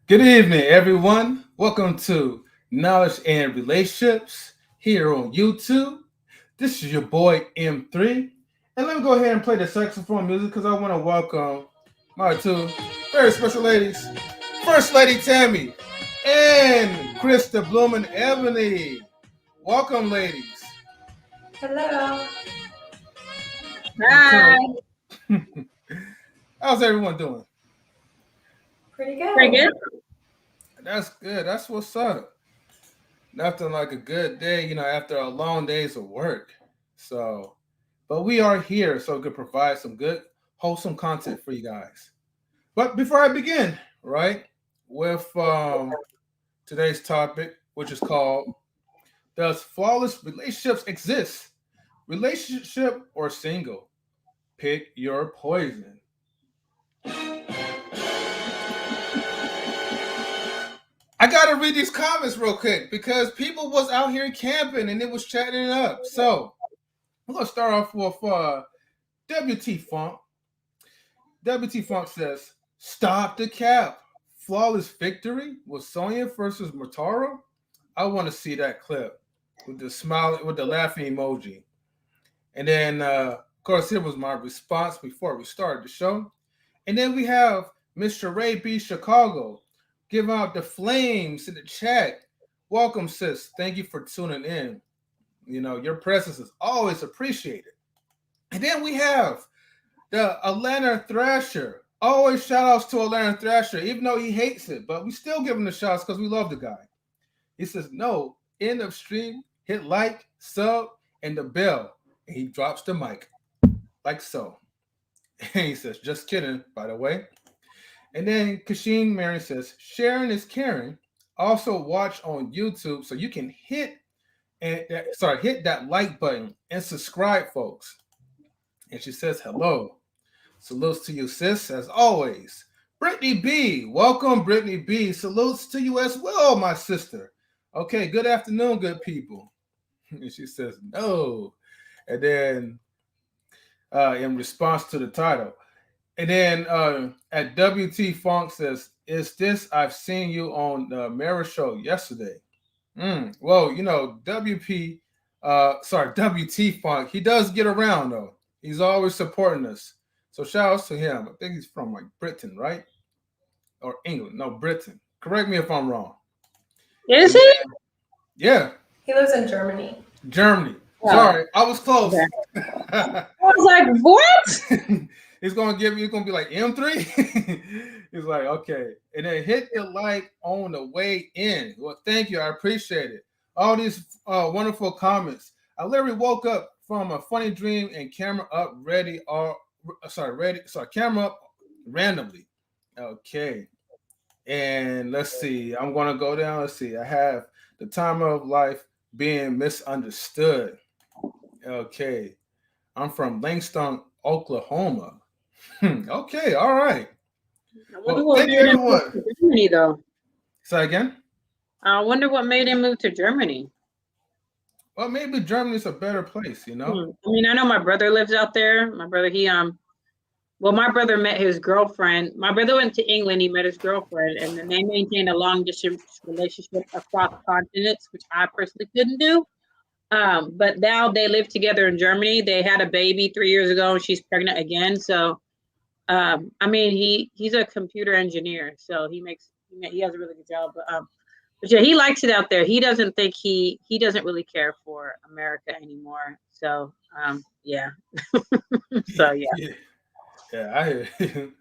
Good evening, everyone. Welcome to Knowledge and Relationships here on YouTube. This is your boy M3. And let me go ahead and play the saxophone music because I want to welcome my two very special ladies. First Lady Tammy and Kris the Blooming Ebony. Welcome, ladies. Hello. Hi. How's everyone doing? Pretty good. Pretty good. That's good. That's what's up. Nothing like a good day, after a long days of work. So, but we are here so we can provide some good, wholesome content for you guys. But before I begin, right, with today's topic, which is called, Does Flawless Relationships Exist? Relationship or single? Pick your poison. I gotta read these comments real quick because people was out here camping and it was chatting it up. So we're gonna start off with WT Funk. WT Funk says, "Stop the cap. Flawless victory with Sonya versus Motaro. I want to see that clip with the smile with the laughing emoji." And then of course here was my response before we started the show. And then we have Mr. Ray B. Chicago. Give out the flames in the chat. Welcome, sis. Thank you for tuning in. Your presence is always appreciated. And then we have the Atlanta Thrasher. Always shout outs to Atlanta Thrasher, even though he hates it, but we still give him the shouts because we love the guy. He says, "No, end of stream, hit like, sub, and the bell." And he drops the mic like so. And he says, "Just kidding, by the way." And then Kasheen Marion says, "Sharing is caring. Also watch on YouTube so you can hit that like button and subscribe, folks." And she says, "Hello. Salutes to you, sis, as always." Brittany B. Welcome, Brittany B. Salutes to you as well, my sister. Okay, good afternoon, good people. And she says, "No." And then in response to the title, and then at WT Funk says, "Is this I've seen you on the Mara show yesterday?" Well, WT Funk, he does get around though. He's always supporting us. So shout outs to him. I think he's from like Britain, right? Or England. No, Britain. Correct me if I'm wrong. Is he? Yeah. He lives in Germany. Germany. Oh. Sorry, I was close. I was like, what? It's gonna give you. It's gonna be like M3. It's like okay, and then hit the like on the way in. Well, thank you. I appreciate it. All these wonderful comments. I literally woke up from a funny dream and camera up ready. Or sorry, ready. Sorry, camera up randomly. Okay, and let's see. I'm gonna go down. Let's see. I have the timer of life being misunderstood. Okay, I'm from Langston, Oklahoma. Okay, all right. I wonder Well, what thank you, made him move everyone. to Germany, though. Say again. I wonder what made him move to Germany. Well, maybe Germany's a better place, you know? I mean, I know my brother lives out there. My brother, well, my brother met his girlfriend. My brother went to England. He met his girlfriend, and then they maintained a long distance relationship across continents, which I personally couldn't do. But now they live together in Germany. They had a baby 3 years ago, and she's pregnant again. So, I mean, he's a computer engineer, so he has a really good job. But yeah, he likes it out there. He doesn't think he doesn't really care for America anymore. So, yeah. So yeah. Yeah, yeah, I hear you.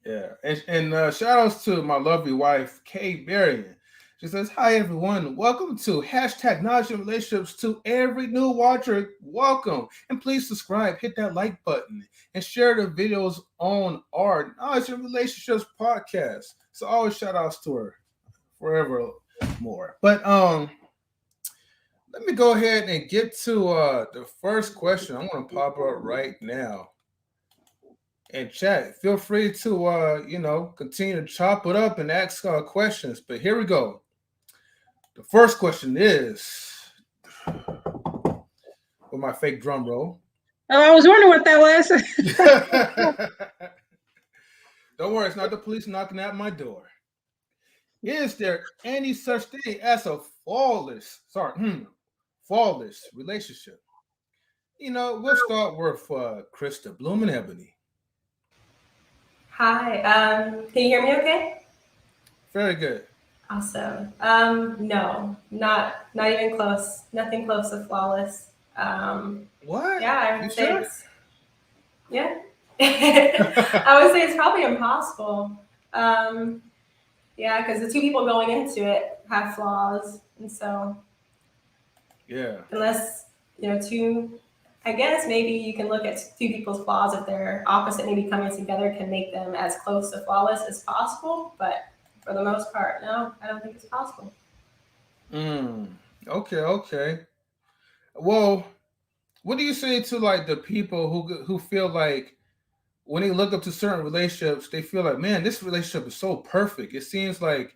Yeah. And shout outs to my lovely wife, Kay Marion. She says, hi everyone. Welcome to hashtag Knowledge and Relationships to every new watcher. Welcome. And please subscribe, hit that like button, and share the videos on our Knowledge and Relationships podcast. So always shout outs to her forever more. But let me go ahead and get to the first question. I'm gonna pop up right now. And chat, feel free to continue to chop it up and ask questions. But here we go. The first question is with my fake drum roll. Oh, I was wondering what that was. Don't worry, it's not the police knocking at my door. Is there any such thing as a flawless relationship? We'll start with Kris, the Bloom and Ebony. Hi. Can you hear me okay? Very good. Awesome. No, not even close. Nothing close to flawless. What? Yeah, I would You say sure? yeah. I would say it's probably impossible. Yeah, because the two people going into it have flaws, and so Yeah. unless I guess maybe you can look at two people's flaws if they're opposite, maybe coming together can make them as close to flawless as possible. But for the most part, no, I don't think it's possible. Okay. Well, what do you say to like the people who feel like when they look up to certain relationships, they feel like, man, this relationship is so perfect. It seems like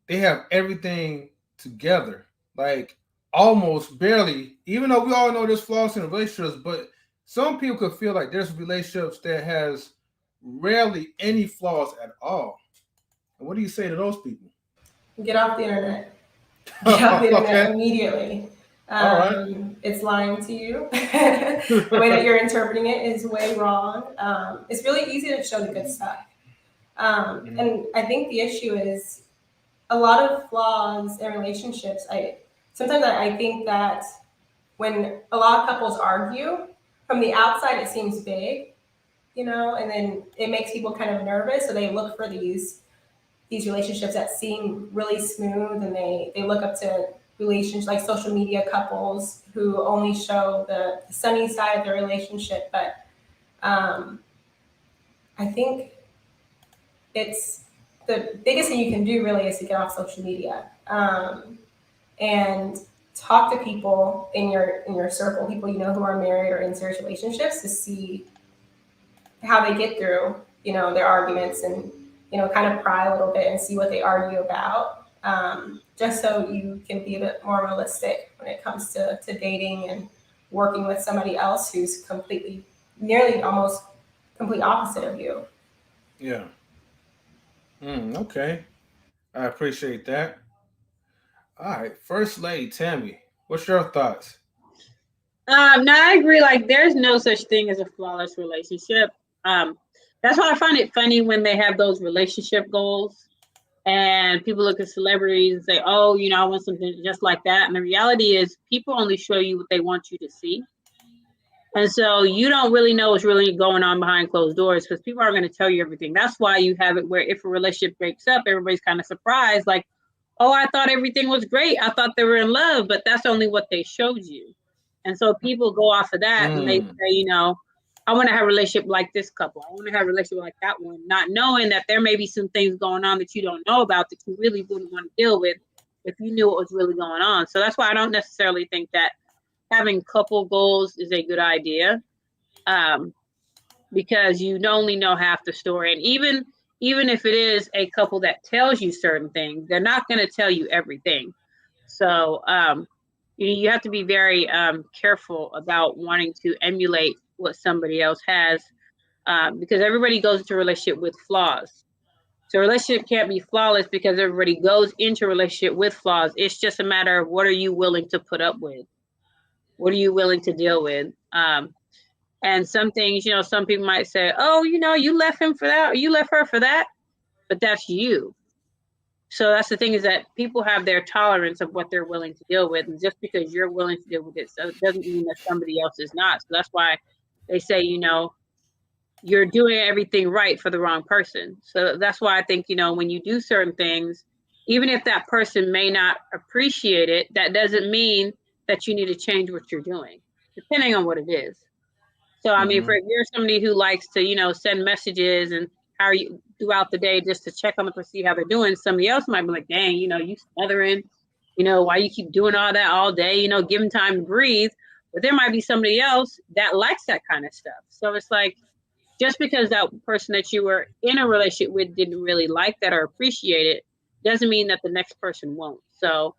they have everything together, like almost barely. Even though we all know there's flaws in relationships, but some people could feel like there's relationships that has rarely any flaws at all. And what do you say to those people? Get off the internet. Get off the internet Okay. immediately. All right. It's lying to you. The way that you're interpreting it is way wrong. It's really easy to show the good stuff. And I think the issue is a lot of flaws in relationships. Sometimes I think that when a lot of couples argue, from the outside it seems big, and then it makes people kind of nervous. So they look for these relationships that seem really smooth, and they look up to relationships like social media couples who only show the sunny side of their relationship. But I think it's the biggest thing you can do really is to get off social media and talk to people in your circle, people who are married or in serious relationships, to see how they get through their arguments, and kind of pry a little bit and see what they argue about, just so you can be a bit more realistic when it comes to dating and working with somebody else who's nearly almost complete opposite of you. Yeah. Okay. I appreciate that. All right. First Lady Tammy, what's your thoughts? No, I agree. Like, there's no such thing as a flawless relationship. That's why I find it funny when they have those relationship goals and people look at celebrities and say, oh, I want something just like that. And the reality is people only show you what they want you to see. And so you don't really know what's really going on behind closed doors because people aren't going to tell you everything. That's why you have it where if a relationship breaks up, everybody's kind of surprised, like, oh, I thought everything was great. I thought they were in love, but that's only what they showed you. And so people go off of that and they say, you know, I want to have a relationship like this couple. I want to have a relationship like that one, not knowing that there may be some things going on that you don't know about that you really wouldn't want to deal with if you knew what was really going on. So that's why I don't necessarily think that having couple goals is a good idea, because you only know half the story. And even if it is a couple that tells you certain things, they're not going to tell you everything. So you have to be very careful about wanting to emulate what somebody else has, because everybody goes into a relationship with flaws. So a relationship can't be flawless because everybody goes into a relationship with flaws. It's just a matter of what are you willing to put up with? What are you willing to deal with? And some things, you know, some people might say, oh, you know, you left him for that, or you left her for that, but that's you. So that's the thing, is that people have their tolerance of what they're willing to deal with. And just because you're willing to deal with it, so it doesn't mean that somebody else is not. So that's why they say, you know, you're doing everything right for the wrong person. So that's why I think, you know, when you do certain things, even if that person may not appreciate it, that doesn't mean that you need to change what you're doing, depending on what it is. So, I mean, if you're somebody who likes to, you know, send messages and how are you throughout the day just to check on them to see how they're doing, somebody else might be like, dang, you know, you smothering, you know, why you keep doing all that all day, you know, give them time to breathe. But there might be somebody else that likes that kind of stuff. So it's like, just because that person that you were in a relationship with didn't really like that or appreciate it, doesn't mean that the next person won't. So,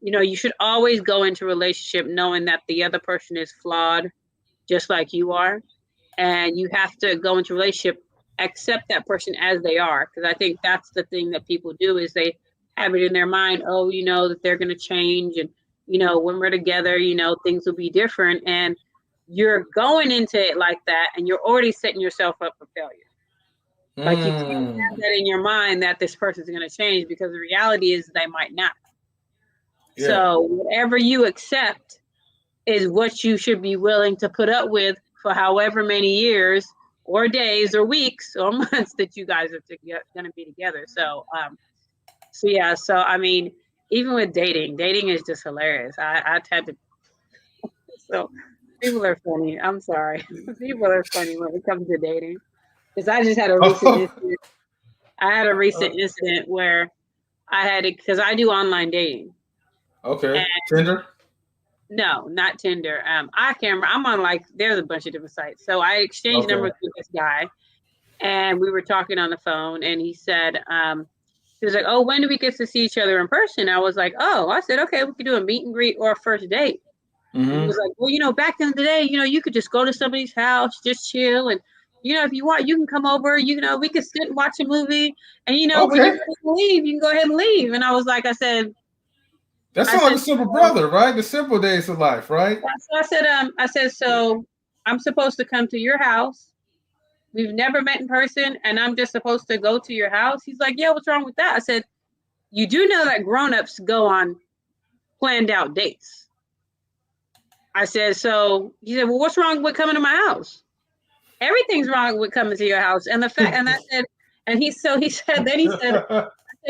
you know, you should always go into a relationship knowing that the other person is flawed, just like you are. And you have to go into a relationship, accept that person as they are. Because I think that's the thing that people do, is they have it in their mind, oh, you know, that they're going to change. And, you know, when we're together, you know, things will be different. And you're going into it like that, and you're already setting yourself up for failure. Like, you can't have that in your mind that this person's going to change, because the reality is they might not. Yeah. So whatever you accept is what you should be willing to put up with for however many years or days or weeks or months that you guys are going to be together. So, so I mean, even with dating is just hilarious. I had to. So people are funny. I'm sorry. People are funny when it comes to dating. Because I just had a recent incident. I had a recent incident where I had it, because I do online dating. Okay. Tinder? No, not Tinder. I can't remember. I'm on, like, there's a bunch of different sites. So I exchanged numbers with this guy, and we were talking on the phone, and he said, he was like, oh, when do we get to see each other in person? I was like, oh, I said, okay, we could do a meet and greet or a first date. Mm-hmm. He was like, well, you know, back in the day, you know, you could just go to somebody's house, just chill. And, you know, if you want, you can come over, you know, we could sit and watch a movie. And, you know, when you leave, you can go ahead and leave. And I was like, I said, that's like a simple brother, right? The simple days of life, right? So I said, so I'm supposed to come to your house. We've never met in person, and I'm just supposed to go to your house. He's like, yeah, what's wrong with that? I said, you do know that grown-ups go on planned out dates. I said, so he said, well, what's wrong with coming to my house? Everything's wrong with coming to your house. And the fact, and I said, and he said,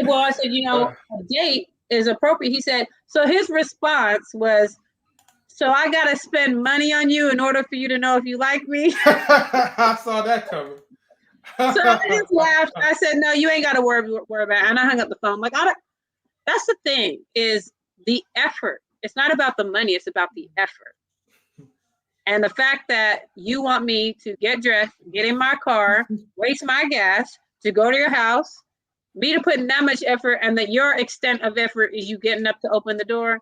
well, I said, you know, a date is appropriate. He said, so his response was, so I got to spend money on you in order for you to know if you like me? I saw that coming. So I just laughed. I said, no, you ain't got to worry about it. And I hung up the phone. Like, that's the thing, is the effort. It's not about the money. It's about the effort. And the fact that you want me to get dressed, get in my car, waste my gas to go to your house, me to put in that much effort, and that your extent of effort is you getting up to open the door.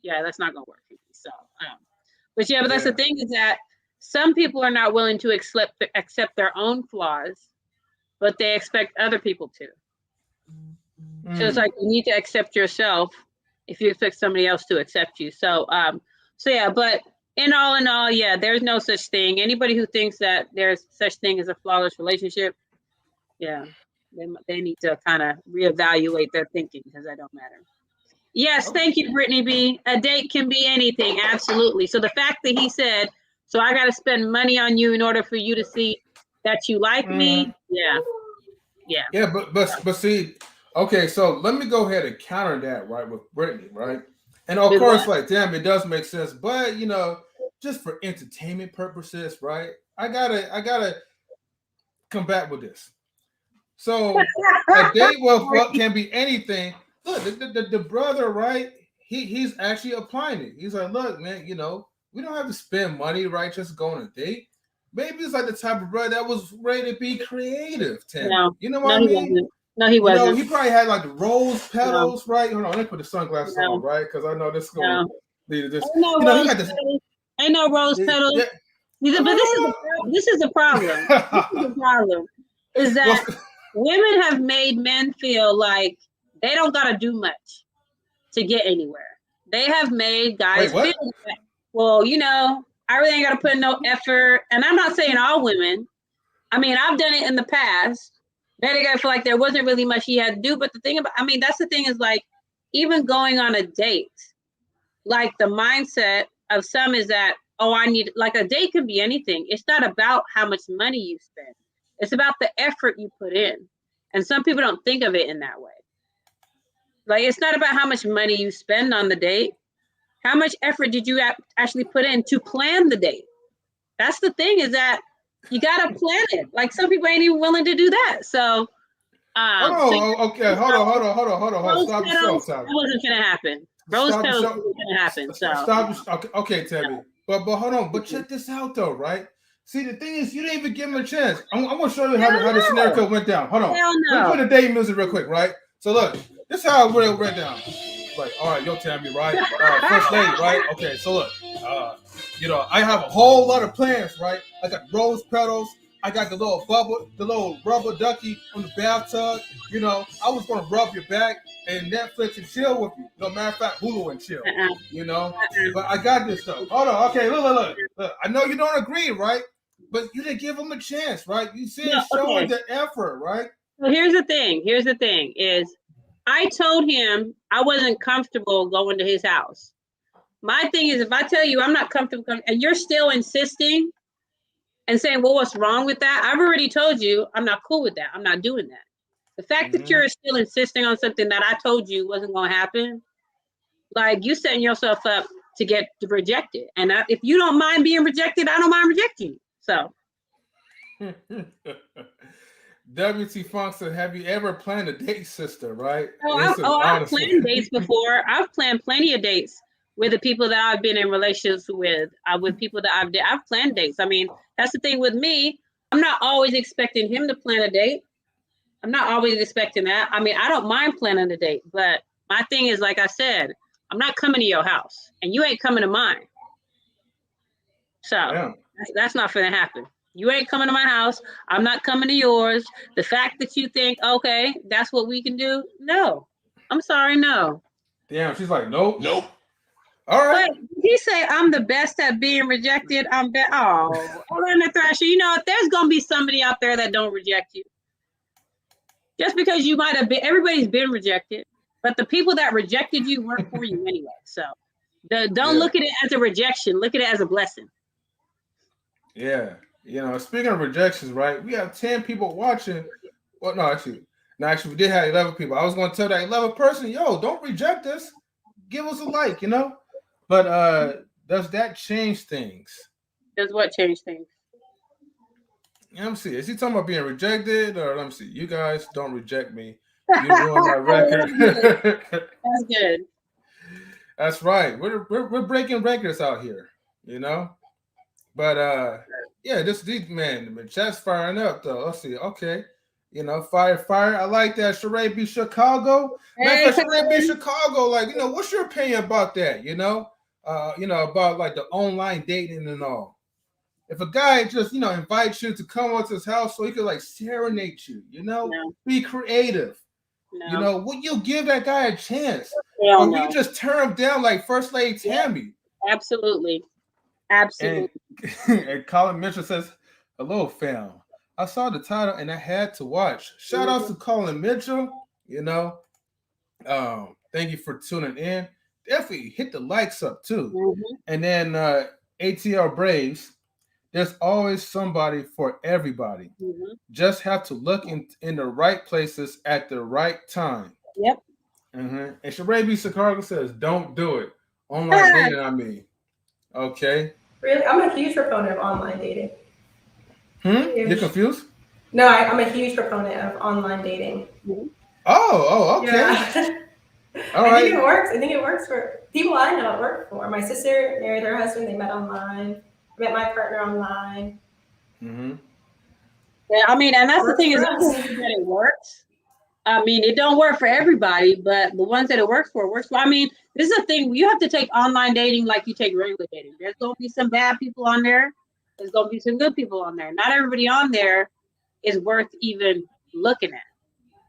Yeah, that's not going to work for me. So, but that's the thing, is that some people are not willing to accept their own flaws, but they expect other people to. So it's like, you need to accept yourself if you expect somebody else to accept you. So, but in all, yeah, there's no such thing. Anybody who thinks that there's such thing as a flawless relationship, yeah, they need to kind of reevaluate their thinking, because that don't matter. Yes, thank you, Brittany B. A date can be anything, absolutely. So the fact that he said, So I got to spend money on you in order for you to see that you like me. Yeah. Yeah, but see, okay, so let me go ahead and counter that, right, with Brittany, right? And of With course, what? like, damn, it does make sense, but just for entertainment purposes, right? I gotta combat with this. So a date with what can be anything. Look, the brother, right? He's actually applying it. He's like, look, man, we don't have to spend money, right? Just go on a date. Maybe it's like the type of brother that was ready to be creative, Tammy. No, You know no, what I he mean? wasn't. No, he wasn't. He probably had like the rose No, petals, right? Hold on, let me put the sunglasses on, no, right? Because I know this is going to no. lead to this. Ain't no He rose got this. petals. Ain't no rose petals. Yeah. But this is the problem. This is the problem. Is that women have made men feel like they don't got to do much to get anywhere. They have made guys feel like, well, I really ain't got to put in no effort. And I'm not saying all women. I mean, I've done it in the past. They got to feel like there wasn't really much he had to do. But that's the thing is like, even going on a date, like the mindset of some is that, oh, like a date can be anything. It's not about how much money you spend. It's about the effort you put in. And some people don't think of it in that way. Like, it's not about how much money you spend on the date. How much effort did you actually put in to plan the date? That's the thing, is that you got to plan it. Like, some people ain't even willing to do that. So, okay, hold on. Stop the show. That wasn't going to happen. Rose petals wasn't going to happen. Okay, Tammy. But hold on. But check this out, though, right? See, the thing is, you didn't even give him a chance. I'm going to show you how the scenario went down. Hold on. Let me put the dating music real quick, right? So, look, this is how it went down. Like, all right, yo, Tammy, right? First lady, right? Okay, so look, I have a whole lot of plans, right? I got rose petals. I got the little rubber ducky on the bathtub. I was going to rub your back and Netflix and chill with you. No, matter of fact, Hulu and chill. But I got this stuff. Hold on. Okay, look. I know you don't agree, right? But you didn't give him a chance, right? You see it showing the effort, right? So here's the thing is, I told him I wasn't comfortable going to his house. My thing is, if I tell you I'm not comfortable and you're still insisting and saying, well, what's wrong with that? I've already told you I'm not cool with that. I'm not doing that. The fact that you're still insisting on something that I told you wasn't going to happen, like, you setting yourself up to get rejected. And if you don't mind being rejected, I don't mind rejecting you. So. WT Funk said, have you ever planned a date, sister? Right? I've planned dates before. I've planned plenty of dates with the people that I've been in relationships with people that I've planned dates. I mean, that's the thing with me. I'm not always expecting him to plan a date. I'm not always expecting that. I mean, I don't mind planning a date, but my thing is, like I said, I'm not coming to your house and you ain't coming to mine. So that's not going to happen. You ain't coming to my house. I'm not coming to yours. The fact that you think, okay, that's what we can do. No, I'm sorry. No. Damn. She's like, nope. All right. But he say I'm the best at being rejected. I'm better. Oh, Orlando Thrasher. There's going to be somebody out there that don't reject you. Just because you might have been, everybody's been rejected, but the people that rejected you weren't for you anyway. So don't look at it as a rejection. Look at it as a blessing. Yeah. Speaking of rejections, right? We have 10 people watching. Well, no, actually, we did have 11 people. I was going to tell that 11th person, yo, don't reject us. Give us a like, But does that change things? Does what change things? Let me see. Is he talking about being rejected? Or let me see. You guys don't reject me. You ruined my record. That's good. That's right. We're breaking records out here, But the chat's firing up though. Let's see. Okay. Fire. I like that. Sheree B. Chicago. Sheree B. Chicago, like, what's your opinion about that? About like the online dating and all. If a guy just, invites you to come up to his house so he could like serenade you, be creative. No. Would you give that guy a chance? Hell or no. you just turn him down like First Lady Tammy? Absolutely. And Colin Mitchell says, hello, fam. I saw the title and I had to watch. Shout out to Colin Mitchell. Thank you for tuning in. Definitely hit the likes up too. And then ATL Braves, There's always somebody for everybody. Mm-hmm. Just have to look in the right places at the right time. Yep. And Sharabi Chicago says, don't do it. Online dating, I mean. Okay. Really, I'm a huge proponent of online dating. You're confused? No, I'm a huge proponent of online dating. Oh, okay. Yeah. All I right. think it works. I think it works for people I know it worked for. My sister married her husband. They met online. I met my partner online. Mm-hmm. Yeah, I mean, and that's the Works thing is for that us. it works. I mean, it don't work for everybody, but the ones that it works for, works for. I mean, this is the thing. You have to take online dating like you take regular dating. There's going to be some bad people on there. There's going to be some good people on there. Not everybody on there is worth even looking at.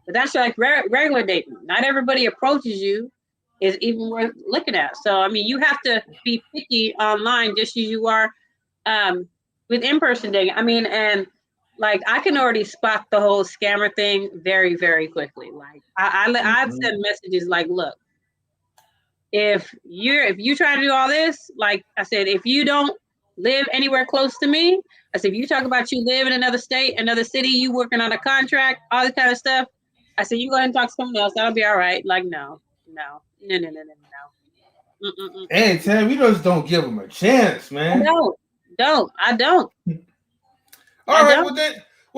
But that's like regular dating. Not everybody approaches you is even worth looking at. So, I mean, you have to be picky online just as you are with in-person dating. I mean, and like I can already spot the whole scammer thing very, very quickly. Like I've sent messages like, look, if you try to do all this, like I said, if you don't live anywhere close to me, I said, if you talk about you live in another state, another city, you working on a contract, all this kind of stuff, I said, you go ahead and talk to someone else. That'll be all right. Like, no. Hey, Tam, we just don't give them a chance, man. I don't. All right, well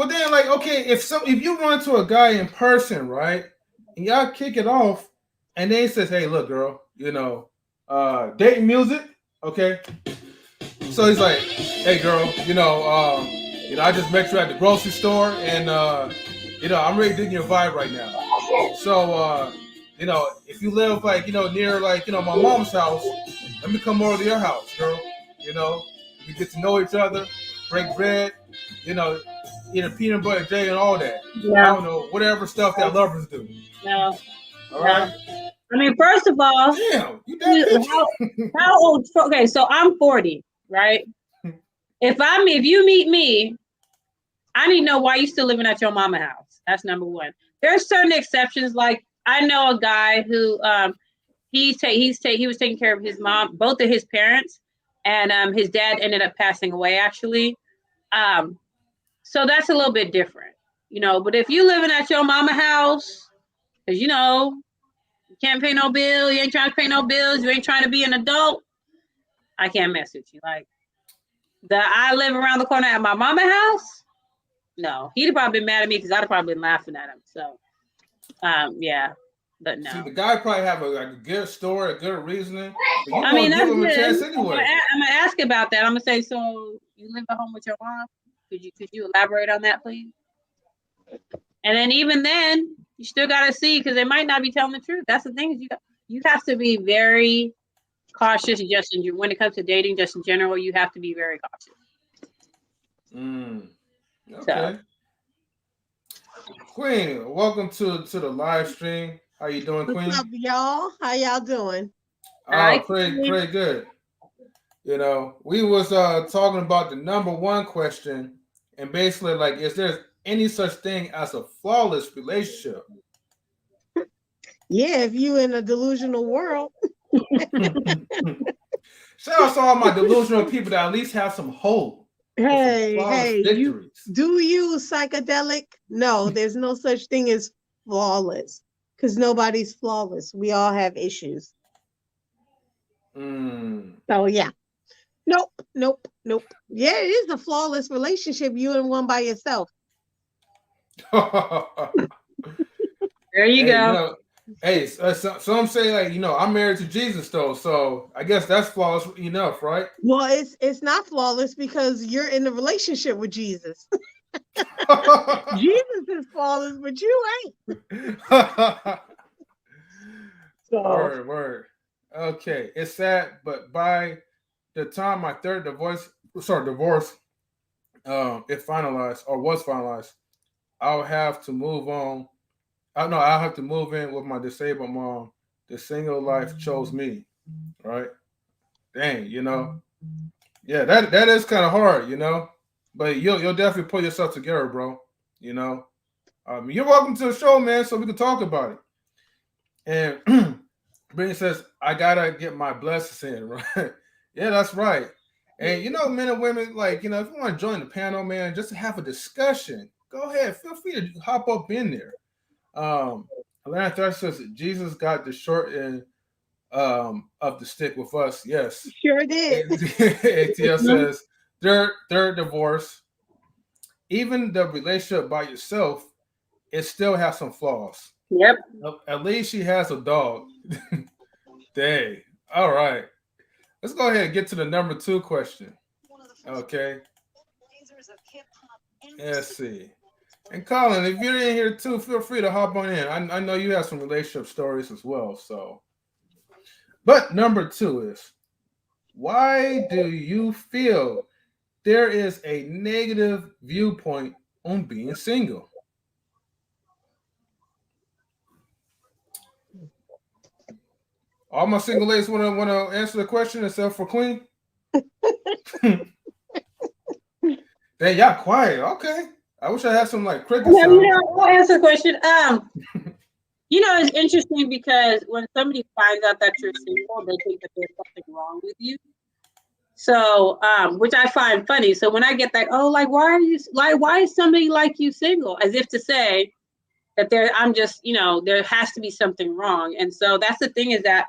then, like, okay, if you run into a guy in person, right, and y'all kick it off, and then he says, "Hey, look, girl, dating music, okay." So he's like, "Hey, girl, I just met you at the grocery store, and I'm really digging your vibe right now. So, if you live like, near like, my mom's house, let me come over to your house, girl. We get to know each other, break bread, eat a peanut butter jelly and all that. Yeah. I don't know, whatever stuff that lovers do. No. All right. I mean, first of all, damn, you that how old? Okay, so I'm 40, right? If you meet me, I need to know why you still living at your mama house. That's number one. There's certain exceptions. Like I know a guy who he was taking care of his mom, both of his parents, and his dad ended up passing away actually. So that's a little bit different, But if you living at your mama house, because you can't pay no bill, you ain't trying to pay no bills, you ain't trying to be an adult, I can't mess with you. Like I live around the corner at my mama house. No, he'd have probably been mad at me because I'd have probably been laughing at him. So, yeah, but no. See, the guy probably have a good story, a good reasoning. But you I mean, give that's him a good. chance anyway. I'm gonna ask about that. I'm gonna say, so you live at home with your mom? Could you elaborate on that, please? And then even then, you still gotta see because they might not be telling the truth. That's the thing is you have to be very cautious. Just when it comes to dating, just in general, you have to be very cautious. Okay. So. Queen, welcome to the live stream. How you doing, Queen? What's up, y'all? How y'all doing? Pretty good. We was talking about the number one question, and basically, like, is there any such thing as a flawless relationship? Yeah, if you in a delusional world. Shout out to all my delusional people that at least have some hope. Hey, do you psychedelic? No, there's no such thing as flawless because nobody's flawless. We all have issues. So yeah. Nope. Yeah, it is a flawless relationship. You in one by yourself. There you go. Some say like, I'm married to Jesus though, so I guess that's flawless enough, right? Well, it's not flawless because you're in a relationship with Jesus. Jesus is flawless, but you ain't. Word. Okay, it's sad, but by the time my third divorce, it finalized or was finalized, I'll have to move on. I'll have to move in with my disabled mom. The single life chose me, right? Dang, yeah, that is kind of hard, but you'll definitely pull yourself together, bro. You're welcome to the show, man, so we can talk about it. And Brittany says, I gotta get my blessings in, right? Yeah, that's right. And men and women, like, if you want to join the panel, man, just to have a discussion, go ahead. Feel free to hop up in there. Atlanta Thresh says Jesus got the short end of the stick with us. Yes. Sure did. ATL says third divorce. Even the relationship by yourself, it still has some flaws. Yep. At least she has a dog. Dang. All right. Let's go ahead and get to the number 2 question. Okay. Let's see. And Colin, if you're in here too, feel free to hop on in. I know you have some relationship stories as well. So, but number 2 is, why do you feel there is a negative viewpoint on being single? All my single ladies want to answer the question except for Queen. Dang, y'all quiet. Okay. I wish I had some like cricket sounds. I'll answer the question. It's interesting because when somebody finds out that you're single, they think that there's something wrong with you. So, which I find funny. So when I get that, why is somebody like you single? As if to say that there has to be something wrong. And so that's the thing, is that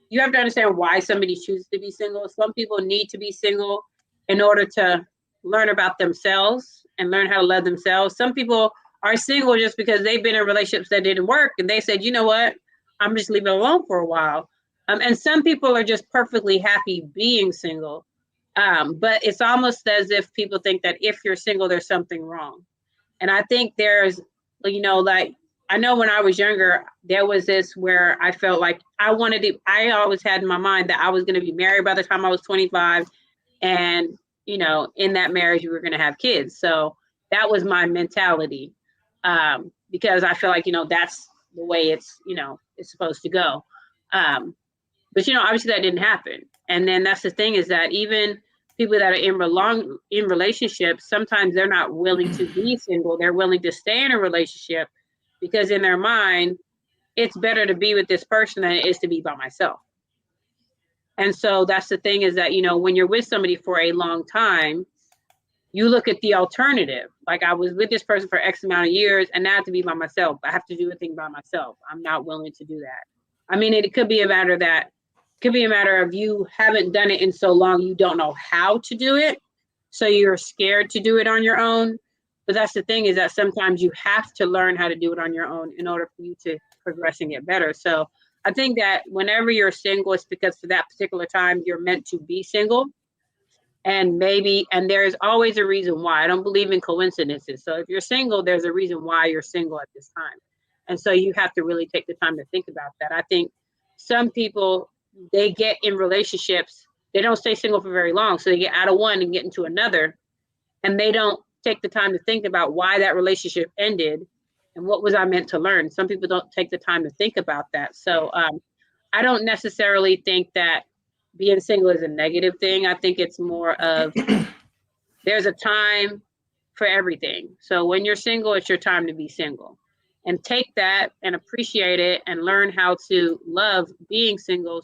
you have to understand why somebody chooses to be single. Some people need to be single in order to learn about themselves and learn how to love themselves. Some people are single just because they've been in relationships that didn't work, and they said, you know what, I'm just leaving it alone for a while. And some people are just perfectly happy being single. But it's almost as if people think that if you're single, there's something wrong. And I think there's, I know when I was younger, there was this where I felt like I always had in my mind that I was going to be married by the time I was 25. And, in that marriage, we were going to have kids. So that was my mentality, because I feel like, that's the way it's supposed to go. But, obviously that didn't happen. And then that's the thing, is that even people that are in relationships, sometimes they're not willing to be single. They're willing to stay in a relationship because in their mind, it's better to be with this person than it is to be by myself. And so that's the thing, is that, when you're with somebody for a long time, you look at the alternative. Like, I was with this person for X amount of years, and now I have to be by myself. I have to do a thing by myself. I'm not willing to do that. I mean, it could be a matter of you haven't done it in so long, you don't know how to do it. So you're scared to do it on your own. But that's the thing, is that sometimes you have to learn how to do it on your own in order for you to progress and get better. So I think that whenever you're single, it's because for that particular time, you're meant to be single. And there's always a reason why. I don't believe in coincidences. So if you're single, there's a reason why you're single at this time. And so you have to really take the time to think about that. I think some people, they get in relationships, they don't stay single for very long. So they get out of one and get into another, and they don't take the time to think about why that relationship ended and what was I meant to learn. Some people don't take the time to think about that. So I don't necessarily think that being single is a negative thing. I think it's more of there's a time for everything. So when you're single, it's your time to be single. And take that and appreciate it and learn how to love being single,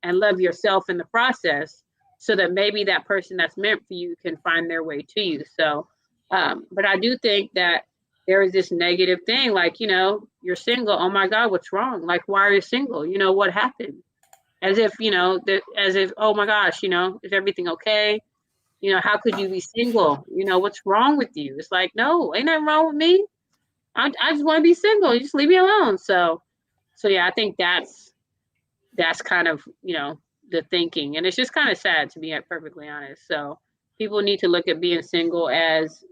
and love yourself in the process, so that maybe that person that's meant for you can find their way to you. So, but I do think that there is this negative thing, like, you're single. Oh my God, what's wrong? Like, why are you single? What happened? As if, oh my gosh, is everything okay? How could you be single? What's wrong with you? It's like, no, ain't nothing wrong with me. I just want to be single. You just leave me alone. So yeah, I think that's kind of, the thinking. And it's just kind of sad, to be perfectly honest. So people need to look at being single as,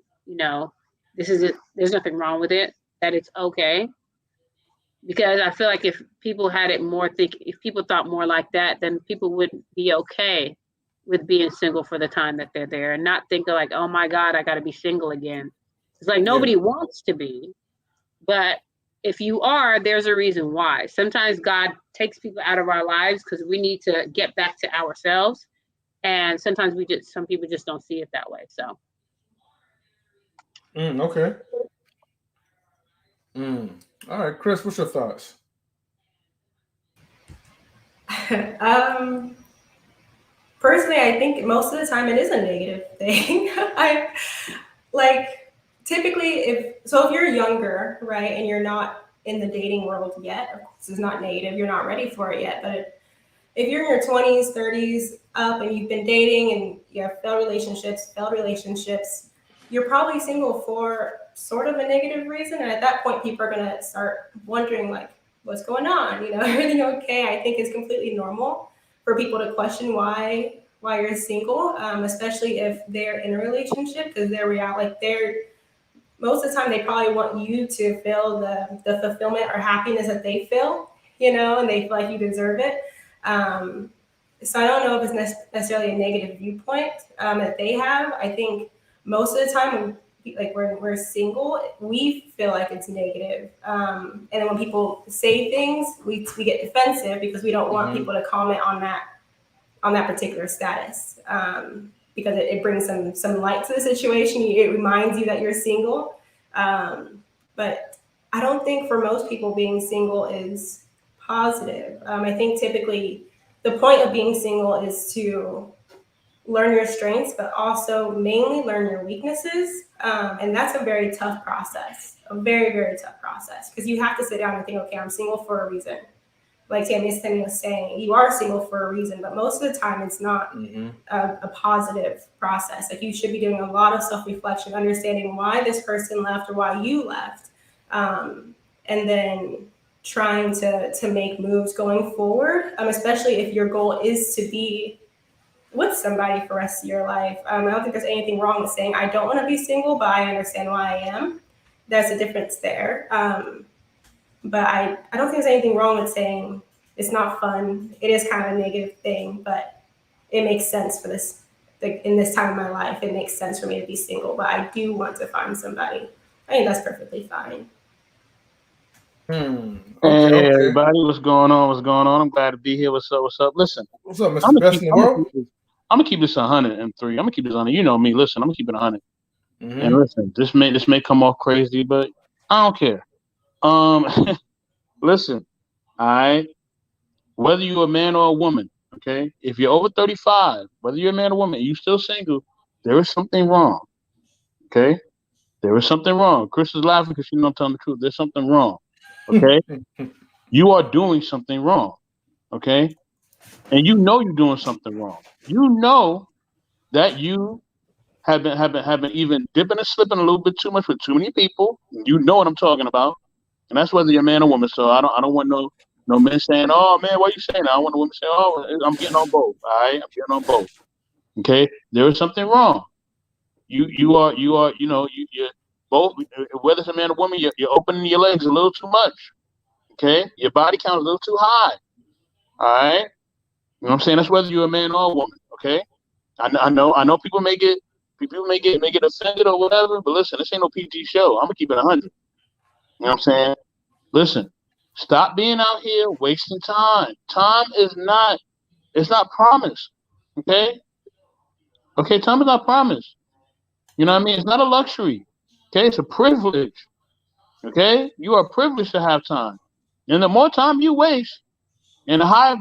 this is it. There's nothing wrong with it, that it's okay. Because I feel like if people had it more, if people thought more like that, then people would be okay with being single for the time that they're there, and not think of like, oh my God, I got to be single again. It's like nobody wants to be, but if you are, there's a reason why. Sometimes God takes people out of our lives because we need to get back to ourselves, and sometimes some people just don't see it that way. So. Okay. All right, Kris, what's your thoughts? personally, I think most of the time it is a negative thing. Typically if you're younger, right, and you're not in the dating world yet, of course it's not negative, you're not ready for it yet, but if you're in your 20s, 30s up and you've been dating and you have failed relationships, you're probably single for sort of a negative reason. And at that point, people are going to start wondering, like, what's going on? Everything okay? I think it's completely normal for people to question why you're single, especially if they're in a relationship, because most of the time they probably want you to feel the fulfillment or happiness that they feel, and they feel like you deserve it. So I don't know if it's necessarily a negative viewpoint that they have. I think most of the time when we're single, we feel like it's negative. And then when people say things, we get defensive because we don't want people to comment on that particular status. Because it brings some light to the situation. It reminds you that you're single. But I don't think for most people being single is positive. I think typically the point of being single is to learn your strengths, but also mainly learn your weaknesses. And that's a very tough process, a very, very tough process, because you have to sit down and think, okay, I'm single for a reason. Like Tammy was saying, you are single for a reason, but most of the time it's not a positive process. Like, you should be doing a lot of self-reflection, understanding why this person left or why you left, and then trying to make moves going forward, especially if your goal is to be with somebody for the rest of your life. I don't think there's anything wrong with saying, I don't want to be single, but I understand why I am. There's a difference there. But I don't think there's anything wrong with saying it's not fun. It is kind of a negative thing, but it makes sense for this. Like, in this time of my life, it makes sense for me to be single, but I do want to find somebody. I think that's perfectly fine. Okay, hey, everybody, what's going on? I'm glad to be here. What's up? Listen. What's up, Mr. Best in the World? I'm gonna keep this 103. I'm gonna keep this 100. You know me. Listen, I'm gonna keep it 100. And listen, this may come off crazy, but I don't care. Listen, whether you're a man or a woman, okay, if you're over 35, whether you're a man or woman, and you're still single, there is something wrong. Okay, there is something wrong. Kris is laughing because I'm telling the truth. There's something wrong. Okay, you are doing something wrong. Okay, and you know you're doing something wrong. You know that you have been even dipping and slipping a little bit too much with too many people. You know what I'm talking about. And that's whether you're a man or woman. So I don't want no men saying, "Oh man, why are you saying that?" I want a woman saying, "Oh, I'm getting on both." All right, I'm getting on both. Okay, there is something wrong. You're both, whether it's a man or woman, you're opening your legs a little too much. Okay, your body count is a little too high. All right, you know what I'm saying? That's whether you're a man or a woman. Okay, I know people may get offended or whatever, but listen, this ain't no PG show. I'm gonna keep it 100. You know what I'm saying? Listen, stop being out here wasting time. Time is not promised. Okay? Okay, time is not promised. You know what I mean? It's not a luxury. Okay, it's a privilege. Okay? You are privileged to have time. And the more time you waste, and the higher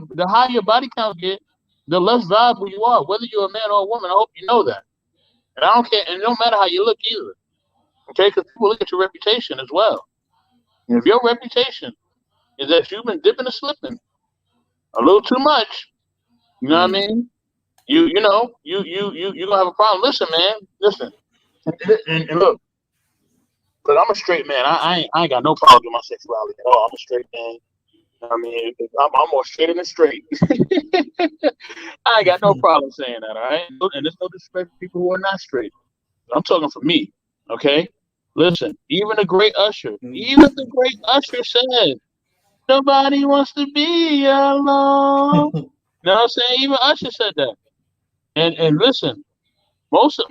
your body count get, the less valuable you are, whether you're a man or a woman. I hope you know that. And I don't care, and it don't matter how you look either. Okay, because people look at your reputation as well. And if your reputation is that you've been dipping and slipping a little too much, you know what I mean? You gonna have a problem. Listen, man. Listen, and look, but I'm a straight man. I ain't got no problem with my sexuality at all. I'm a straight man. I mean, I'm more straight than straight. I ain't got no problem saying that. All right, and there's no disrespect for people who are not straight. But I'm talking for me. Okay. Listen, even the great Usher said, nobody wants to be alone. You know what I'm saying? Even Usher said that. And listen, most of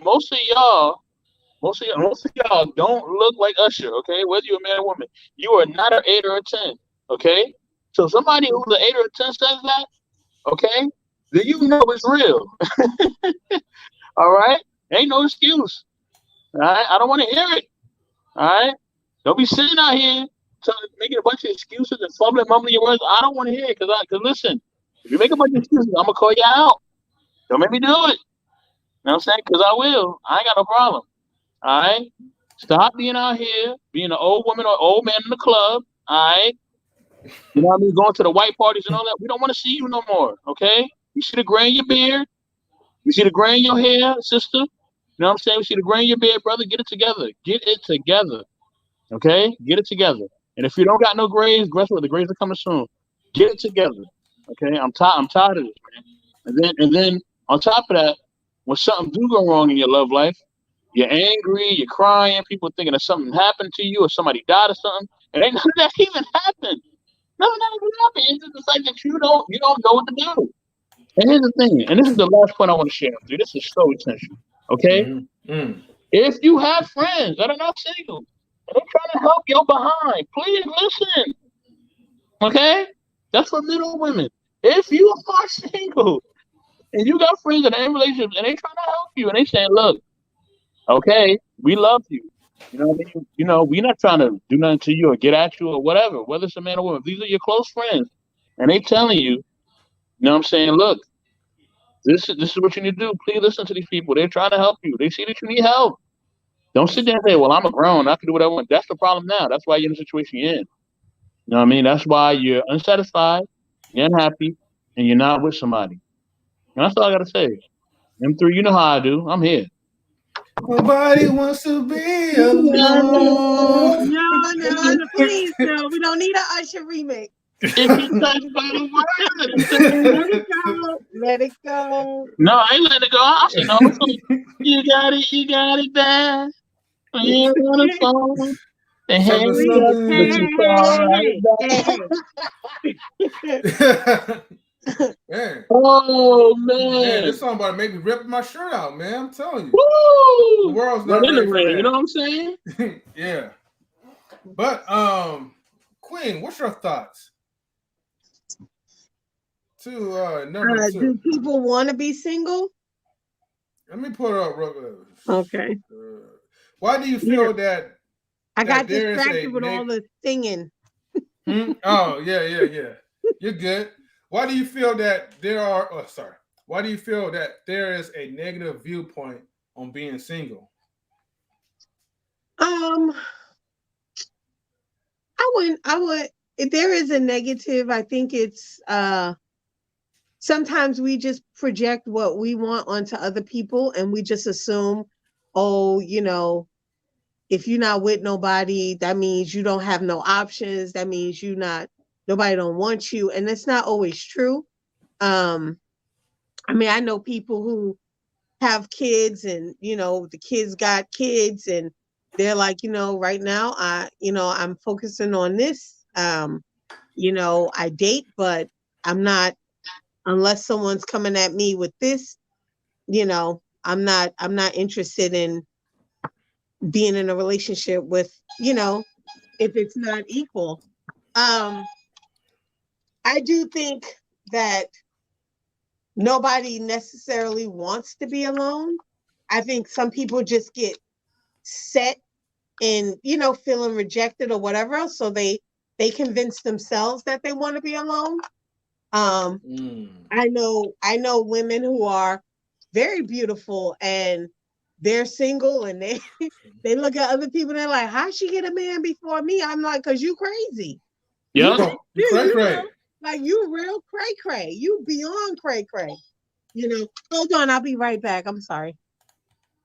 y'all don't look like Usher, okay? Whether you're a man or woman, you are not an 8 or a 10, okay? So somebody who's an 8 or a 10 says that, okay? Then you know it's real. All right? Ain't no excuse. All right? I don't want to hear it. All right? Don't be sitting out here making a bunch of excuses and mumbling your words. I don't want to hear it because listen, if you make a bunch of excuses, I'm gonna call you out. Don't make me do it. You know what I'm saying? Because I will. I ain't got no problem. All right? Stop being out here, being an old woman or old man in the club. All right? You know what I mean? Going to the white parties and all that. We don't want to see you no more. Okay? You see the gray in your beard? You see the gray in your hair, sister? You know what I'm saying? We see the gray in your beard, brother. Get it together. Get it together. Okay? Get it together. And if you don't got no grays, guess what? The grays are coming soon. Get it together. Okay? I'm tired of this, man. And then on top of that, when something do go wrong in your love life, you're angry, you're crying, people thinking that something happened to you or somebody died or something, and ain't none of that even happened. None of that even happened. It's just the fact that you don't know what to do. And here's the thing, and this is the last point I want to share with you. This is so essential. Okay? If you have friends that are not single and they're trying to help your behind, please listen. Okay? That's for middle women. If you are single and you got friends that are in relationships and they trying to help you and they saying, look, okay, we love you. You know what I mean? You know, we're not trying to do nothing to you or get at you or whatever, whether it's a man or woman. These are your close friends. And they telling you, you know what I'm saying, look, this is what you need to do. Please listen to these people. They're trying to help you. They see that you need help. Don't sit there and say, well, I'm a grown. I can do what I want. That's the problem now. That's why you're in the situation you're in. You know what I mean? That's why you're unsatisfied, you're unhappy, and you're not with somebody. And that's all I got to say. M3, you know how I do. I'm here. Nobody wants to be alone. No, please, no. We don't need an Usher remix. If you touch by the word, let it go. Let it go. No, I ain't letting it go. I said, no, you got it bad. You on the phone. And Man. Oh man, this song about to make me rip my shirt out, man. I'm telling you. Woo! The world's not ready for that. You know what I'm saying? Yeah. But Queen, what's your thoughts? To number 2. Do people want to be single? Let me put it up real quick. Okay. Why do you feel that I got distracted with all the singing? Oh, yeah. You're good. Why do you feel that why do you feel that there is a negative viewpoint on being single? I would if there is a negative, I think it's sometimes we just project what we want onto other people and we just assume, oh, you know, if you're not with nobody, that means you don't have no options. That means nobody don't want you. And that's not always true. I mean, I know people who have kids and, you know, the kids got kids and they're like, you know, right now, I'm focusing on this. You know, I date, but I'm not, unless someone's coming at me with this, you know, I'm not interested in being in a relationship with, you know, if it's not equal. I do think that nobody necessarily wants to be alone. I think some people just get set in, you know, feeling rejected or whatever else, so they convince themselves that they want to be alone. I know women who are very beautiful and they're single and they look at other people and they're like, how'd she get a man before me? I'm like, cause you crazy. Yeah. You cray. Like you real cray. You beyond cray. You know, hold on, I'll be right back. I'm sorry.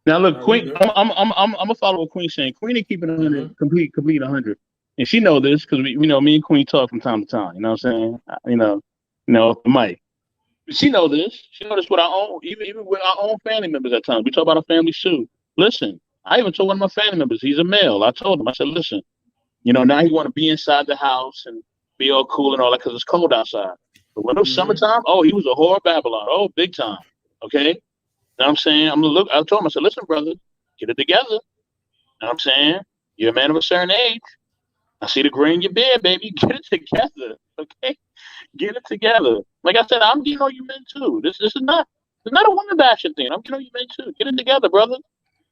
Now look, Queen, I'm gonna follow what Queen's saying. Queen ain't keeping 100, complete 100, and she know this because we know me and Queen talk from time to time. You know what I'm saying? You know, off the mic. She know this. She know this with our own, even with our own family members at times. We talk about our families too. Listen, I even told one of my family members, he's a male. I told him, I said, listen, you know, now he want to be inside the house and be all cool and all that because it's cold outside. But when it was summertime, oh, he was a whore of Babylon. Oh, big time. Okay. Know what I'm saying? I'm gonna look. I told him, I said, listen, brother, get it together. Know what I'm saying? You're a man of a certain age. I see the gray in your beard, baby. Get it together. Okay? Get it together. Like I said, I'm getting on you men too. This is not a woman bashing thing. I'm getting on you men too. Get it together, brother.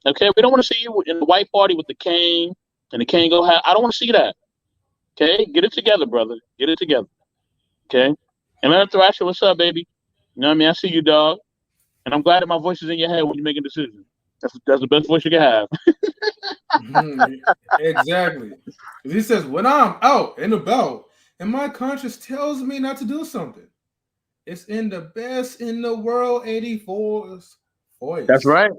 Okay? We don't want to see you in the white party with the cane and the cane go high. I don't want to see that. Okay? Get it together, brother. Get it together. Okay? And let Thrasher, what's up, baby? You know what I mean? I see you, dog. And I'm glad that my voice is in your head when you're making decisions. That's the best voice you can have. Exactly. He says, when I'm out and about and my conscience tells me not to do something, it's in the best in the world 84's voice. That's right.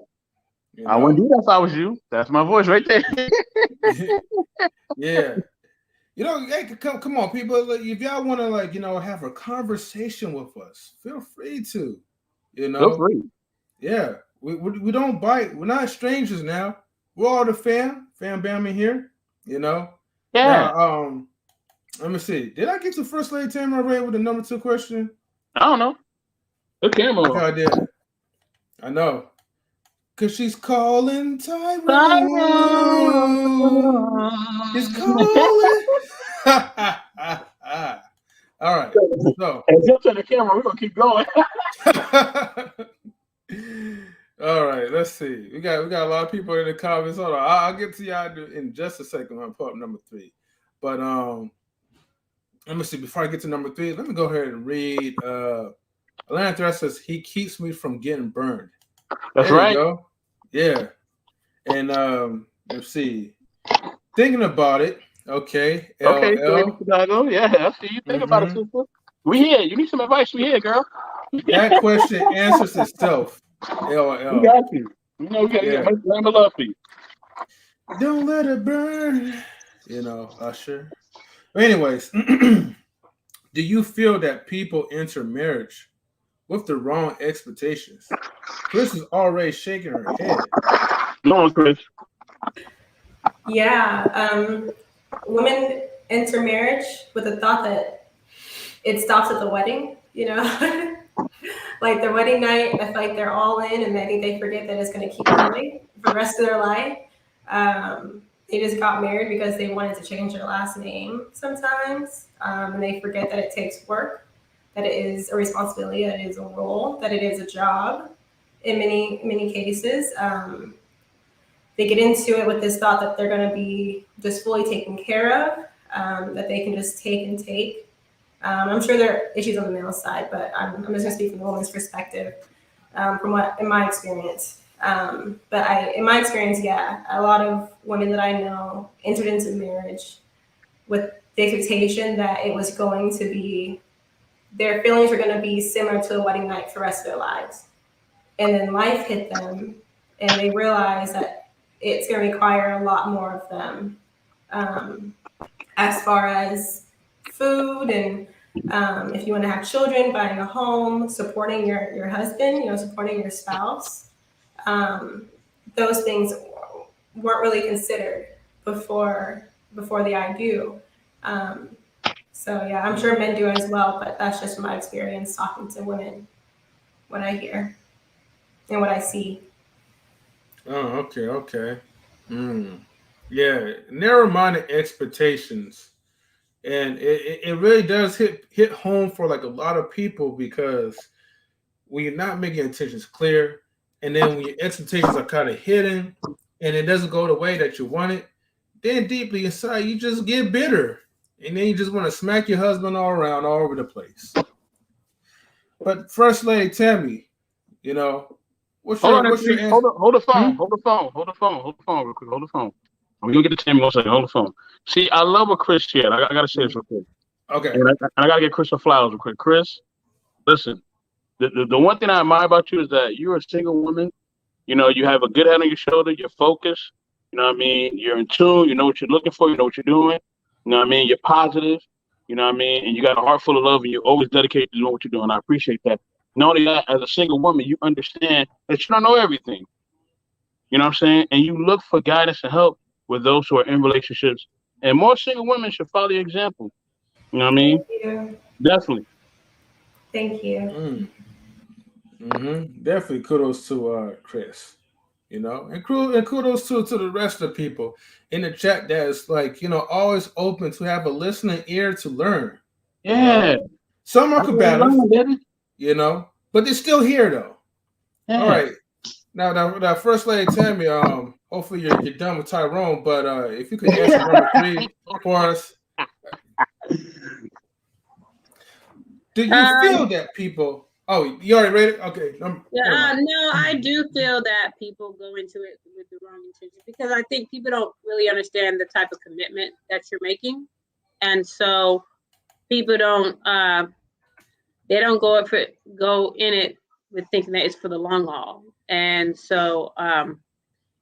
You I wouldn't do that if I was you. That's my voice right there. Yeah. You know, hey, come on, people. If y'all want to, like, you know, have a conversation with us, feel free to. You know, Feel free. Yeah, we don't bite. We're not strangers now. We're all the fam bam in here. You know. Yeah. Now, let me see. Did I get to First Lady Tammy already with the number 2 question? I don't know. The camera. Okay, I did. I know. Cause she's calling Tyrone. He's calling. All right. So. Hey, jump to the camera. We're gonna keep going. All right. Let's see. We got a lot of people in the comments. Hold on. I'll get to y'all in just a second. I'll pull up number 3. But let me see. Before I get to number 3, let me go ahead and read. Atlanta Threat says he keeps me from getting burned. That's there right. You go. Yeah. And let's see. Thinking about it. Okay. Okay. LL. Yeah. I see you think about it, sister. We here. You need some advice. We here, girl. That question answers itself. LL. We got you. You know, we got to get my love for you. Don't let it burn. You know, Usher. But anyways, do you feel that people enter marriage with the wrong expectations? Kris is already shaking her head. Go on, Kris. Yeah. Women enter marriage with the thought that it stops at the wedding, you know? Like their wedding night, I feel like they're all in and I think they forget that it's going to keep going for the rest of their life. They just got married because they wanted to change their last name sometimes. And they forget that it takes work, that it is a responsibility, that it is a role, that it is a job in many cases. They get into it with this thought that they're going to be just fully taken care of, that they can just take and take. I'm sure there are issues on the male side, but I'm just going to speak from the woman's perspective, from what in my experience. In my experience, yeah, a lot of women that I know entered into marriage with the expectation that it was going to be, their feelings were going to be similar to a wedding night for the rest of their lives. And then life hit them and they realized that it's going to require a lot more of them, as far as food and if you want to have children, buying a home, supporting your husband, you know, supporting your spouse. Those things weren't really considered before the I do. So yeah, I'm sure men do as well, but that's just my experience talking to women, what I hear and what I see. Oh, okay. Yeah, narrow-minded expectations. And it really does hit home for like a lot of people, because when you're not making intentions clear, and then when your expectations are kind of hidden and it doesn't go the way that you want it, then deeply inside you just get bitter. And then you just want to smack your husband all around, all over the place. But First Lady Tammy, you know, what's your answer? Hold the phone real quick. Hold the phone. We're going to get to Tammy in a second. Hold the phone. See, I love what Kris said. I got to say this real quick. Okay. And I got to get Kris her flowers real quick. Kris, listen, the one thing I admire about you is that you're a single woman. You know, you have a good head on your shoulder. You're focused. You know what I mean? You're in tune. You know what you're looking for. You know what you're doing. You know what I mean? You're positive. You know what I mean? And you got a heart full of love, and you're always dedicated to doing what you're doing. I appreciate that. Not only that, as a single woman, you understand that you don't know everything. You know what I'm saying? And you look for guidance and help with those who are in relationships. And more single women should follow your example. You know what I mean? Thank you. Definitely. Thank you. Definitely kudos to Kris. You know, and kudos to the rest of the people in the chat that's like, you know, always open to have a listening ear to learn. Yeah. You know? Some are combative, you know, but they're still here though. Yeah. All right. Now, First Lady Tammy, hopefully you're done with Tyrone, but if you could answer number 3 for us. Do you feel that people Oh, you already read it? Okay. Yeah, no, I do feel that people go into it with the wrong intention because I think people don't really understand the type of commitment that you're making, and so people don't they don't go in it with thinking that it's for the long haul, and so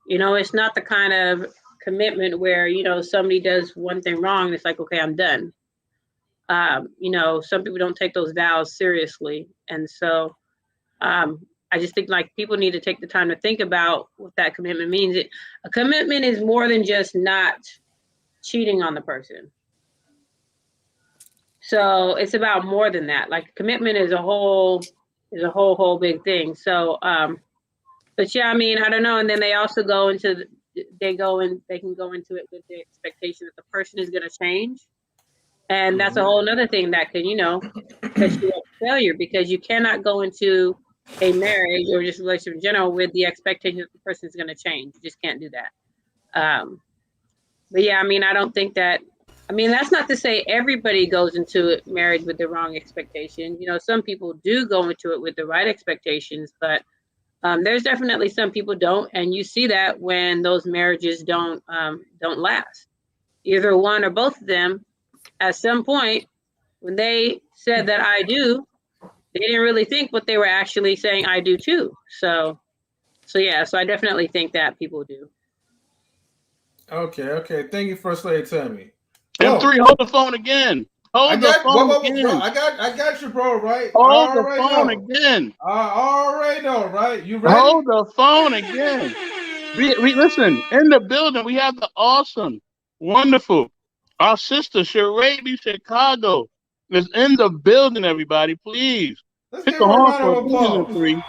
it's not the kind of commitment where somebody does one thing wrong and it's like, okay, I'm done. Some people don't take those vows seriously, and so I just think like people need to take the time to think about what that commitment means. A commitment is more than just not cheating on the person. So it's about more than that. Like commitment is a whole big thing. So but yeah, I mean, I don't know. And then they also they can go into it with the expectation that the person is going to change. And that's a whole other thing that could, set you up for failure because you cannot go into a marriage or just a relationship in general with the expectation that the person is going to change. You just can't do that. But yeah, I mean, I don't think that. I mean, that's not to say everybody goes into marriage with the wrong expectations. Some people do go into it with the right expectations, but there's definitely some people don't, and you see that when those marriages don't last. Either one or both of them, at some point, when they said that I do, they didn't really think what they were actually saying I do too. So yeah, so I definitely think that people do. Okay. Thank you, First Lady Tammy. M3, hold the phone again. Hold the phone again. Bro, I got you, bro. Right? Hold the phone again. I already know, right? You ready? Hold the phone again. We listen. In the building, we have the awesome, wonderful, our sister Sheree Chicago is in the building. Everybody, please Let's hit give the her a horn round for of applause. M3.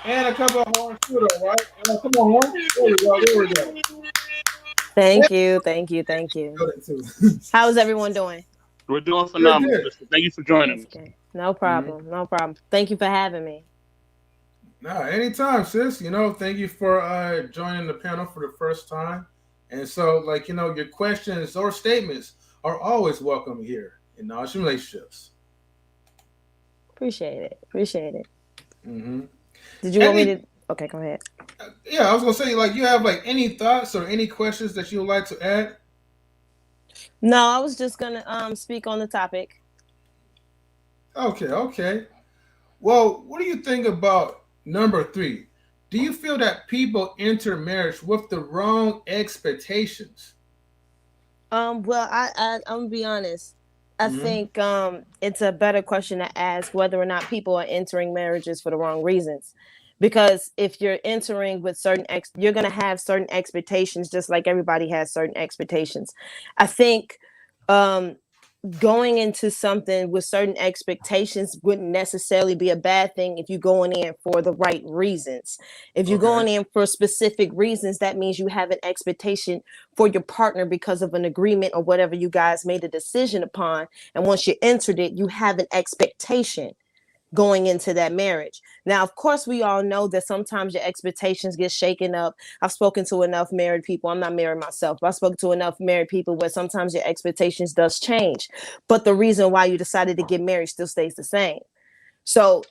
And a couple of horns too, though, right? Come on, horn. There we go. Thank you. How's everyone doing? We're doing phenomenal. Good. Thank you for joining us. Okay. No problem. Thank you for having me. No, anytime, sis. Thank you for joining the panel for the first time. And so, your questions or statements are always welcome here in Knowledge and Relationships. Appreciate it. Mm-hmm. Did you want me to? Okay, go ahead. Yeah, I was gonna say, you have any thoughts or any questions that you would like to add? No, I was just gonna speak on the topic. Okay. Well, what do you think about number 3? Do you feel that people enter marriage with the wrong expectations? Well, I'm gonna be honest. I think it's a better question to ask whether or not people are entering marriages for the wrong reasons. Because if you're entering with you're going to have certain expectations, just like everybody has certain expectations. I think going into something with certain expectations wouldn't necessarily be a bad thing if you're going in for the right reasons. If you're going in for specific reasons, that means you have an expectation for your partner because of an agreement or whatever you guys made a decision upon. And once you entered it, you have an expectation going into that marriage. Now, of course, we all know that sometimes your expectations get shaken up. I've spoken to enough married people. I'm not married myself, but I've spoken to enough married people where sometimes your expectations does change. But the reason why you decided to get married still stays the same. So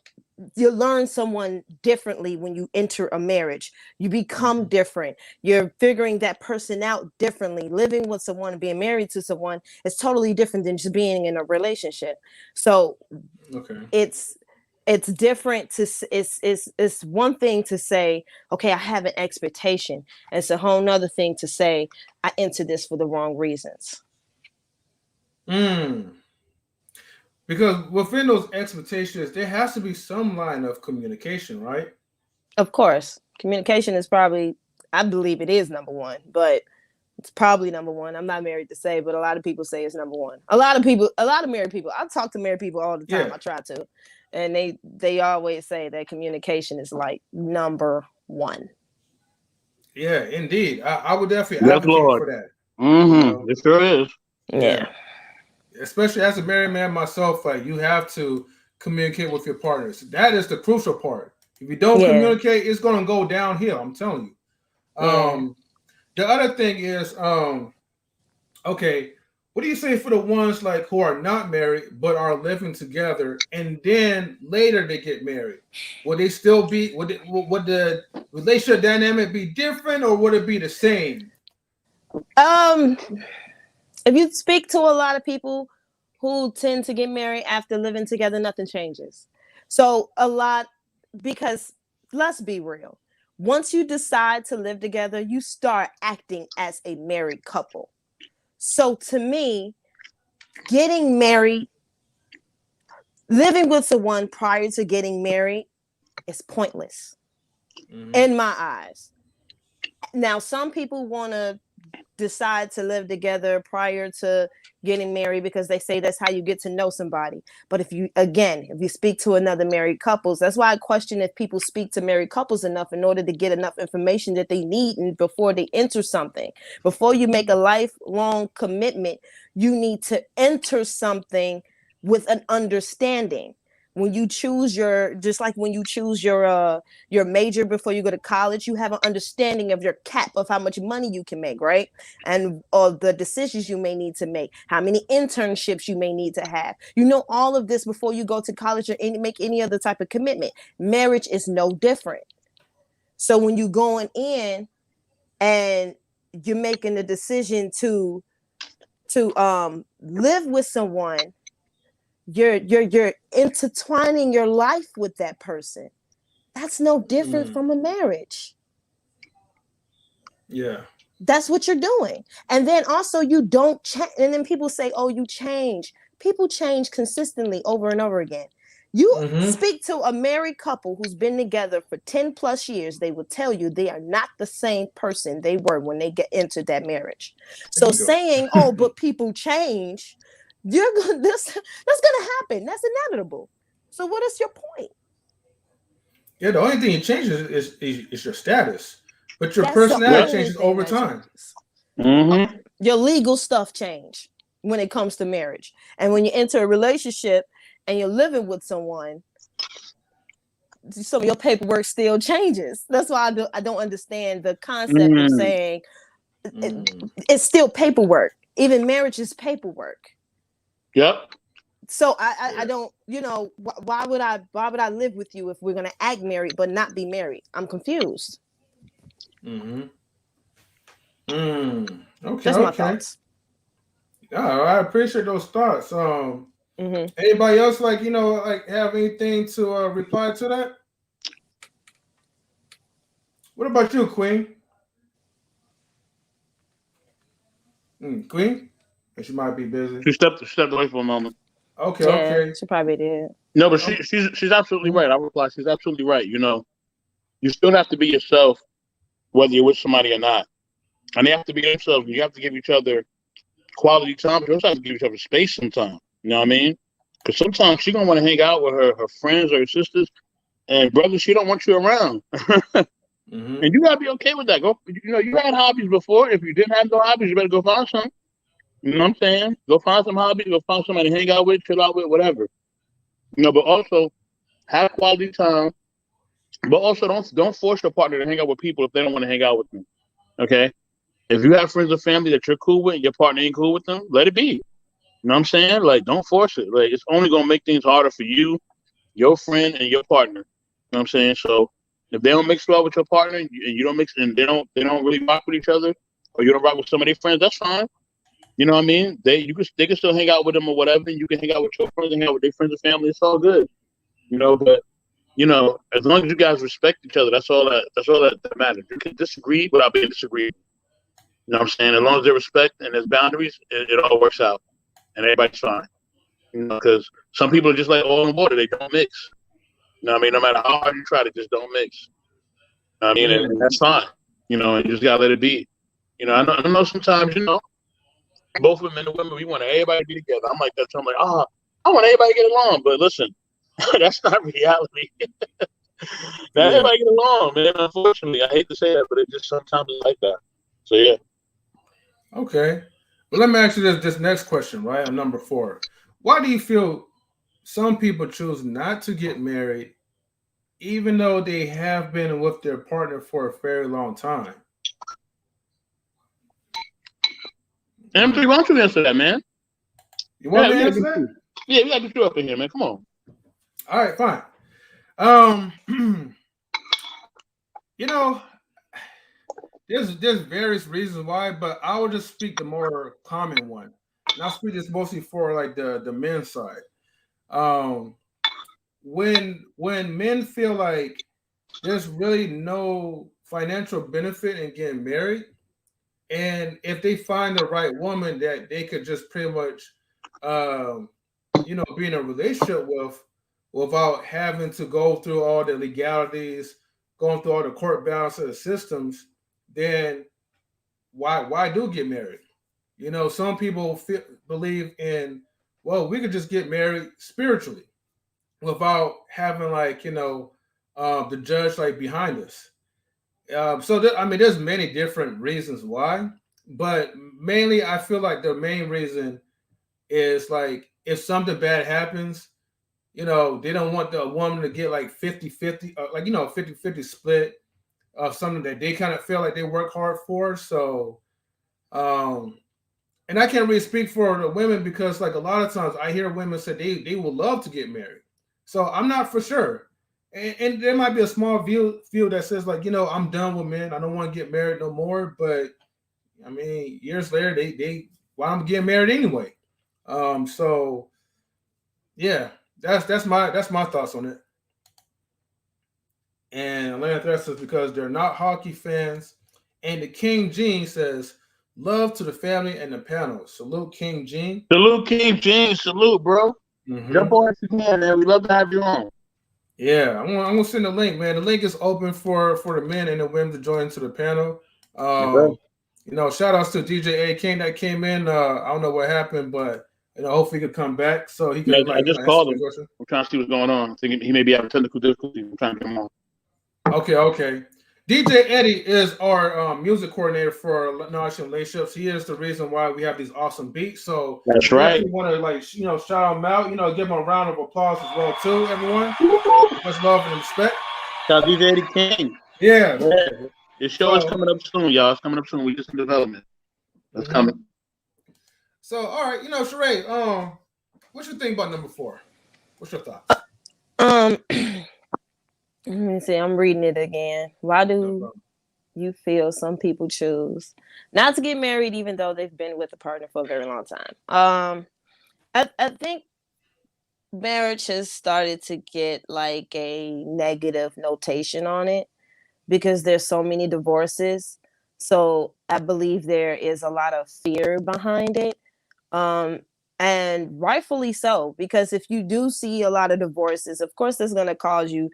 you learn someone differently when you enter a marriage. You become different. You're figuring that person out differently. Living with someone and being married to someone is totally different than just being in a relationship. So it's different it's one thing to say, okay, I have an expectation. And it's a whole nother thing to say, I enter this for the wrong reasons. Because within those expectations, there has to be some line of communication, right? Of course, communication is probably, I believe it is number one, but it's probably number one. I'm not married to say, but a lot of people say it's number one. A lot of married people, I talk to married people all the time. I try to. And they always say that communication is like number one. Yeah, indeed. I would definitely advocate for that. Mm-hmm. It sure is. Yeah. Especially as a married man myself, you have to communicate with your partners. That is the crucial part. If you don't communicate, it's going to go downhill. I'm telling you. The other thing is, what What do you say for the ones like who are not married but are living together, and then later they get married? Would they still be? Would the relationship dynamic be different, or would it be the same? If you speak to a lot of people who tend to get married after living together, nothing changes. So because let's be real. Once you decide to live together, you start acting as a married couple. So to me, getting married, living with someone prior to getting married is pointless in my eyes. Now, some people want to decide to live together prior to getting married because they say that's how you get to know somebody. But if you speak to another married couples, that's why I question if people speak to married couples enough in order to get enough information that they need and before they enter something. Before you make a lifelong commitment, you need to enter something with an understanding. When you choose your major before you go to college, you have an understanding of your cap of how much money you can make, right? And the decisions you may need to make, how many internships you may need to have. You know all of this before you go to college or make any other type of commitment. Marriage is no different. So when you're going in and you're making the decision to live with someone, you're intertwining your life with that person. That's no different from a marriage. Yeah. That's what you're doing. And then also you don't change. And then people say, oh, you change. People change consistently over and over again. You speak to a married couple who's been together for 10 plus years, they will tell you they are not the same person they were when they get into that marriage. So saying, oh, but people change, that's gonna happen. That's inevitable. So what is your point? Yeah, the only thing it changes is your status, but your personality changes over time. Your legal stuff change when it comes to marriage, and when you enter a relationship and you're living with someone, some of your paperwork still changes. That's why I don't understand the concept of saying it's still paperwork. Even marriage is paperwork. Yep. So I don't, why would I live with you if we're gonna act married but not be married? I'm confused. Okay. That's my thoughts. I appreciate those thoughts. Anybody else have anything to reply to that? What about you, Queen? Queen? She might be busy. She stepped away for a moment. Okay. She probably did. No, but she's absolutely right. I reply, she's absolutely right. You still have to be yourself, whether you're with somebody or not. And they have to be themselves. You have to give each other quality time, but you also have to give each other space sometimes. You know what I mean? Because sometimes she gonna want to hang out with her friends or her sisters, and brothers, she don't want you around. And you gotta be okay with that. You had hobbies before. If you didn't have no hobbies, you better go find some. You know what I'm saying? Go find some hobbies. Go find somebody to hang out with, chill out with, whatever. But also have quality time. But also don't force your partner to hang out with people if they don't want to hang out with you. Okay? If you have friends or family that you're cool with, your partner ain't cool with them, let it be. You know what I'm saying? Like, don't force it. Like, it's only gonna make things harder for you, your friend, and your partner. You know what I'm saying? So if they don't mix well with your partner, and you don't mix, and they don't really rock with each other, or you don't rock with some of their friends, that's fine. You know what I mean? They can still hang out with them or whatever, and you can hang out with your friends and hang out with their friends and family. It's all good. But as long as you guys respect each other, that's all that matters. You can disagree without being disagreed. You know what I'm saying? As long as there's respect and there's boundaries, it all works out, and everybody's fine. Because some people are just like oil and water; they don't mix. You know what I mean? No matter how hard you try, they just don't mix. You know what I mean? And that's fine. And you just gotta let it be. I know sometimes, both women and women, we want everybody to be together. I'm like that. So I'm like, I want everybody to get along. But listen, that's not reality. Everybody get along, man. Unfortunately, I hate to say that, but it just sometimes is like that. So yeah. Okay. Well, let me ask you this next question, right? On number 4. Why do you feel some people choose not to get married, even though they have been with their partner for a very long time? M3, why don't you answer that, man? You want me to we answer got that? Yeah, we got the truth up in here, man. Come on. All right, fine. You know, there's various reasons why, but I will just speak the more common one. And I'll speak this mostly for like the men's side. When men feel like there's really no financial benefit in getting married, and if they find the right woman that they could just pretty much, be in a relationship with, without having to go through all the legalities, going through all the court battles of the systems, then why do get married? Some people believe in, well, we could just get married spiritually without having the judge like behind us. There's many different reasons why, but mainly I feel like the main reason is like if something bad happens, they don't want the woman to get like 50-50, 50-50 split of something that they kind of feel like they work hard for. So, and I can't really speak for the women because like a lot of times I hear women say they would love to get married. So I'm not for sure. And there might be a small field that says like, I'm done with men. I don't want to get married no more. But I mean, years later, why I'm getting married anyway. So yeah, that's my thoughts on it. And Atlanta Threat says because they're not hockey fans. And the King Gene says, love to the family and the panel. Salute King Gene. Salute King Gene. Salute, bro. Mm-hmm. Jump on if you can, man. We love to have you on. Yeah, I'm gonna send the link, man. The link is open for the men and the women to join to the panel. Shout outs to DJ A King that came in. I don't know what happened, but hopefully he could come back so he can. I just called him. I'm trying to see what's going on. I think he may be having technical difficulties. I'm trying to get him on. Okay. DJ Eddie is our music coordinator for Knowledge and Relationships. He is the reason why we have these awesome beats. So that's right. We want to shout him out. Give him a round of applause as well too, everyone. Much love and respect. Shout out DJ Eddie King. Yeah. This show is coming up soon, y'all. It's coming up soon. We just in development. That's coming. So, all right, Sheree, what you think about number 4? What's your thoughts? Let me see. I'm reading it again. Why do you feel some people choose not to get married even though they've been with a partner for a very long time? I think marriage has started to get like a negative notation on it because there's so many divorces. So I believe there is a lot of fear behind it. And rightfully so, because if you do see a lot of divorces, of course, that's going to cause you,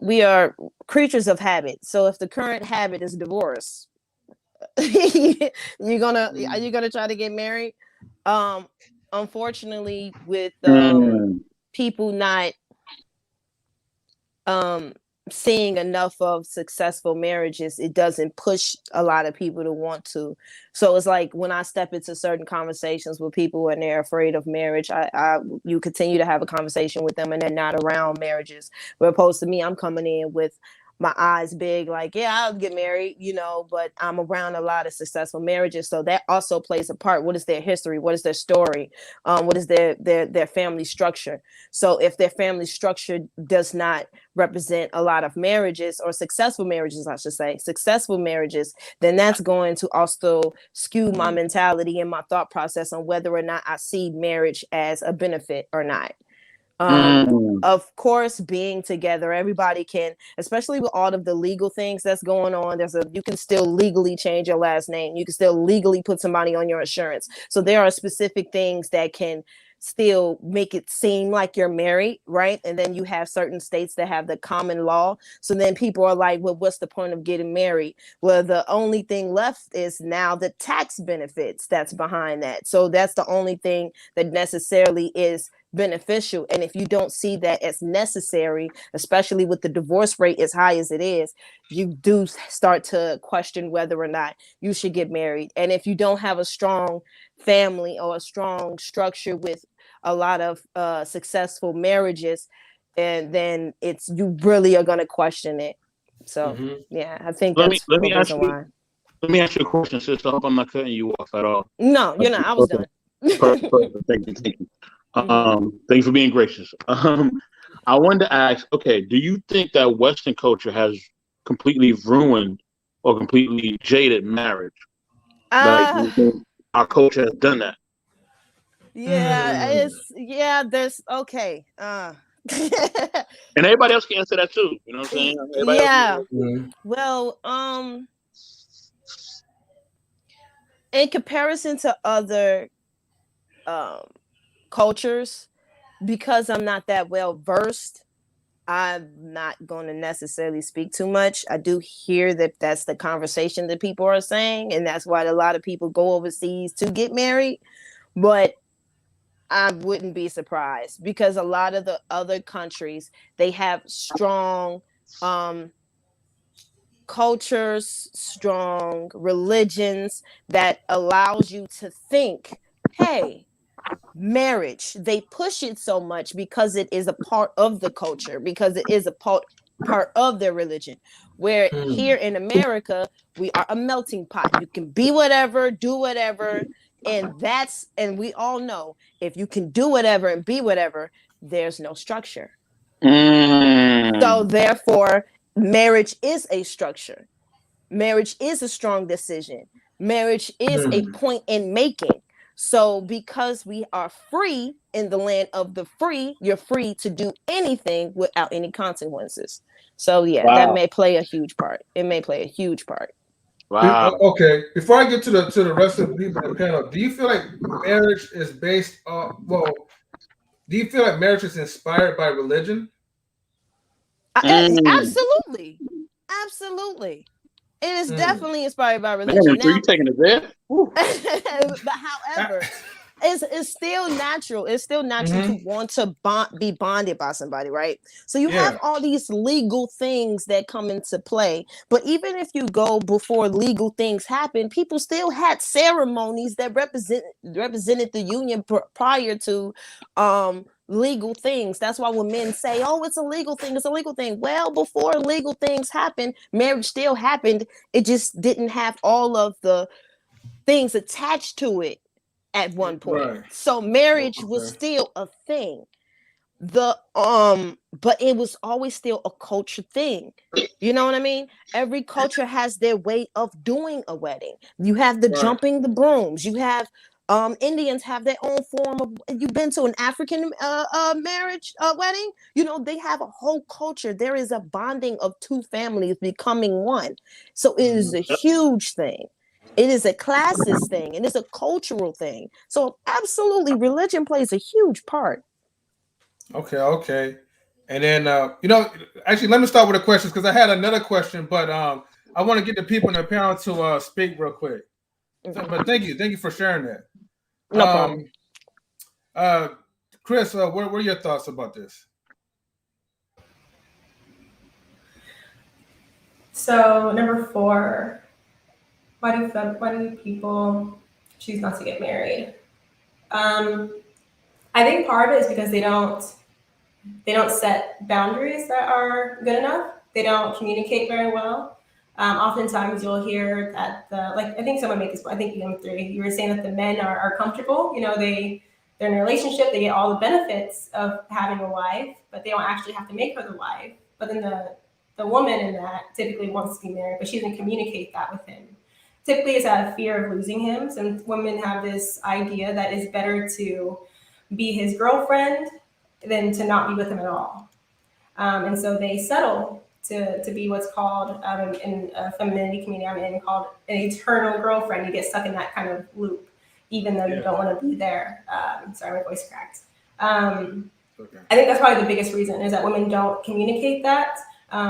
we are creatures of habit. So if the current habit is divorce, are you gonna try to get married? Unfortunately, with people not seeing enough of successful marriages, it doesn't push a lot of people to want to. So it's like when I step into certain conversations with people and they're afraid of marriage, you continue to have a conversation with them and they're not around marriages. But opposed to me, I'm coming in with my eyes big, like, yeah, I'll get married, but I'm around a lot of successful marriages. So that also plays a part. What is their history? What is their story? What is their family structure? So if their family structure does not represent a lot of marriages or successful marriages, I should say, successful marriages, then that's going to also skew my mentality and my thought process on whether or not I see marriage as a benefit or not. Of course, being together, everybody can, especially with all of the legal things that's going on. You can still legally change your last name. You can still legally put somebody on your insurance. So there are specific things that can still make it seem like you're married, right? And then you have certain states that have the common law. So then people are like, well, what's the point of getting married? Well, the only thing left is now the tax benefits that's behind that. So that's the only thing that necessarily is beneficial. And if you don't see that as necessary, especially with the divorce rate as high as it is, you do start to question whether or not you should get married. And if you don't have a strong family or a strong structure with a lot of successful marriages, and then you really are going to question it. So yeah, I think let me ask you a question, sister. I hope I'm not cutting you off at all. No, you're not. I was done. Perfect. Thank you. Thank you for being gracious. I wanted to ask, okay, do you think that Western culture has completely ruined or completely jaded marriage? Like, Uh, you think our culture has done that? there's okay. And everybody else can answer that too. You know what I'm saying? Everybody else Yeah. Mhm. Well, in comparison to other cultures, because I'm not that well versed, I'm not going to necessarily speak too much. I do hear that that's the conversation that people are saying, and that's why a lot of people go overseas to get married. But I wouldn't be surprised because a lot of the other countries, they have strong cultures, strong religions that allows you to think, hey, marriage, they push it so much because it is a part of the culture, because it is a part of their religion. Where here in America, we are a melting pot. You can be whatever, do whatever, and we all know if you can do whatever and be whatever, there's no structure. So therefore, marriage is a structure. Marriage is a strong decision. Marriage is a point in making. So because we are free in the land of the free, you're free to do anything without any consequences. So yeah, that may play a huge part. It may play a huge part. Wow. Okay, before I get to the rest of the people in the panel, do you feel like marriage is based on do you feel like marriage is inspired by religion? Absolutely. Absolutely. It is definitely inspired by religion. Man, so you taking it there? But however, it's still natural. It's still natural to want to be bonded by somebody, right? So you have all these legal things that come into play. But even if you go before legal things happen, people still had ceremonies that represented the union prior to legal things. That's why when men say, oh, it's a legal thing, it's a legal thing. Well, before legal things happened, marriage still happened. It just didn't have all of the things attached to it at one point. Right. So marriage was still a thing. But it was always still a culture thing. You know what I mean? Every culture has their way of doing a wedding. You have the jumping the brooms. You have Indians have their own form of. You've been to an African marriage wedding? You know, they have a whole culture. There is a bonding of two families becoming one. So it is a huge thing. It is a classist thing, and it's a cultural thing. So absolutely, religion plays a huge part. Okay. And then actually, let me start with the questions because I had another question, but I want to get the people in the panel to speak real quick. So, but thank you for sharing that. No problem. Kris, what are your thoughts about this? So number 4, why do people choose not to get married? I think part of it is because they don't set boundaries that are good enough. They don't communicate very well. Oftentimes you'll hear that I think someone made this. I think you 3. You were saying that the men are comfortable. You know, they're in a relationship. They get all the benefits of having a wife, but they don't actually have to make her the wife. But then the woman in that typically wants to be married, but she doesn't communicate that with him. Typically, it's out of fear of losing him. Some women have this idea that it's better to be his girlfriend than to not be with him at all. And so they settle to be what's called in a femininity community I'm in called an eternal girlfriend. You get stuck in that kind of loop, even though you don't want to be there. Sorry, my voice cracked. I think that's probably the biggest reason is that women don't communicate that,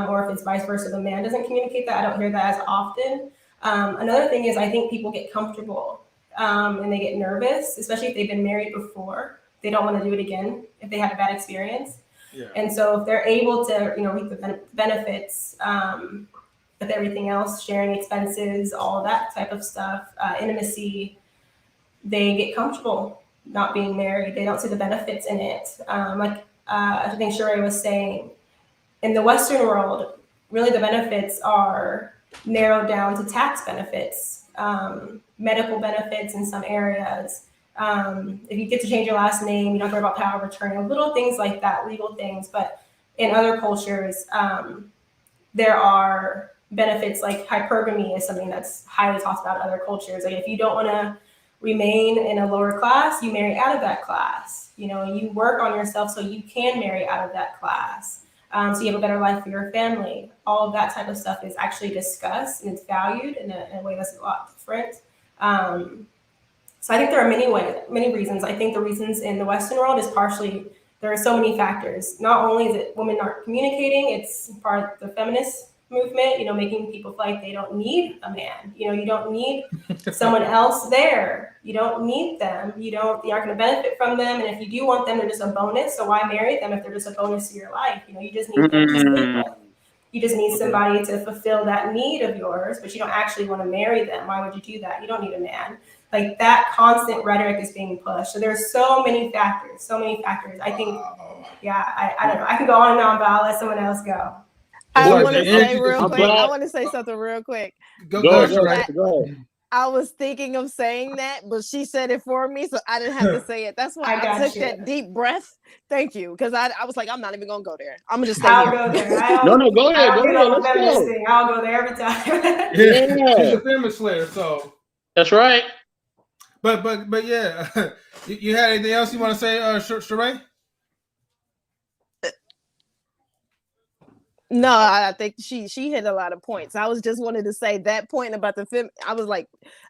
or if it's vice versa, the man doesn't communicate that. I don't hear that as often. Another thing is I think people get comfortable and they get nervous, especially if they've been married before. They don't want to do it again if they had a bad experience. Yeah. And so if they're able to, reap the benefits with everything else, sharing expenses, all of that type of stuff, intimacy, they get comfortable not being married. They don't see the benefits in it. I think Sheree was saying, in the Western world, really the benefits are narrowed down to tax benefits, medical benefits in some areas, If you get to change your last name, you don't have to worry about power of attorney, little things like that, legal things. But in other cultures, there are benefits like hypergamy is something that's highly talked about in other cultures. Like if you don't want to remain in a lower class, you marry out of that class. You know, you work on yourself so you can marry out of that class. So you have a better life for your family. All of that type of stuff is actually discussed and it's valued in a way that's a lot different. So I think there are many reasons. I think the reasons in the Western world is partially, there are so many factors. Not only is it women aren't communicating, it's part of the feminist movement, you know, making people feel like they don't need a man. You know, you don't need someone else there. You don't need them. You aren't going to benefit from them. And if you do want them, they're just a bonus. So why marry them if they're just a bonus to your life? You know, you just need them to sleep with. You just need somebody to fulfill that need of yours, but you don't actually want to marry them. Why would you do that? You don't need a man. Like that constant rhetoric is being pushed. So there's so many factors. I think, yeah, I don't know. I can go on and on, but I'll let someone else go. I want to say real quick. I want to say something real quick. Go ahead. I was thinking of saying that, but she said it for me, so I didn't have to say it. That's why I took that deep breath. Thank you, because I was like, I'm not even gonna go there. I'm gonna just stay I'll here. Go there. No, go ahead. Let's go. I'll go there every time. Yeah, she's a feminist slayer, so that's right. But yeah, you had anything else you want to say, Sheree? No, I think she hit a lot of points. I was just wanted to say that point about the I was like,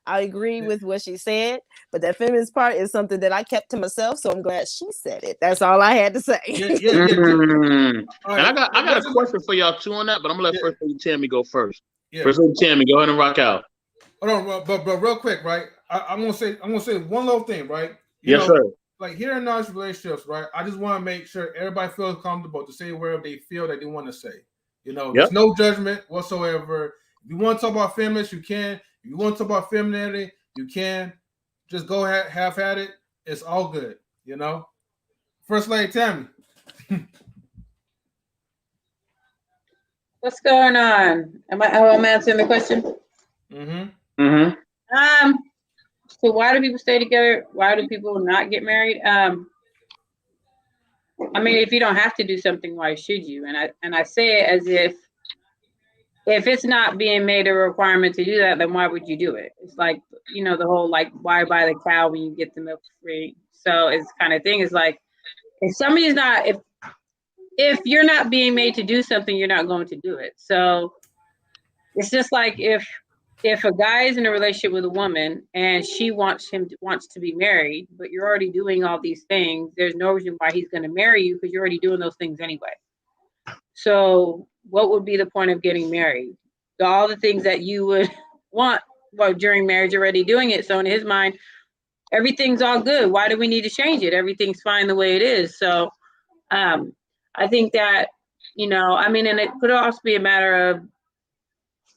I agree with what she said, but that feminist part is something that I kept to myself. So I'm glad she said it. That's all I had to say. And I got a question for y'all too on that, but I'm gonna let First Lady Tammy go first. First Lady Tammy, go ahead and rock out. Hold on, but real quick, right? I'm gonna say one little thing, right? Yes, sir. Like here in non relationships, right? I just want to make sure everybody feels comfortable to say whatever they feel that they want to say. You know, there's no judgment whatsoever. If you want to talk about feminists, you can. If you want to talk about femininity, you can. Just go have at it. It's all good, you know. First Lady Tammy. What's going on? Am I answering the question? So why do people stay together? Why do people not get married? I mean, if you don't have to do something, why should you? And I say it as if it's not being made a requirement to do that, then why would you do it? It's like, you know, the whole like, why buy the cow when you get the milk free? So it's kind of thing is like, if somebody's not, if you're not being made to do something, you're not going to do it. So it's just like if a guy is in a relationship with a woman and she wants to be married, but you're already doing all these things, there's no reason why he's going to marry you because you're already doing those things anyway. So what would be the point of getting married? All the things that you would want during marriage, you're already doing it. So in his mind, everything's all good. Why do we need to change it? Everything's fine the way it is. So I think that, you know, I mean, and it could also be a matter of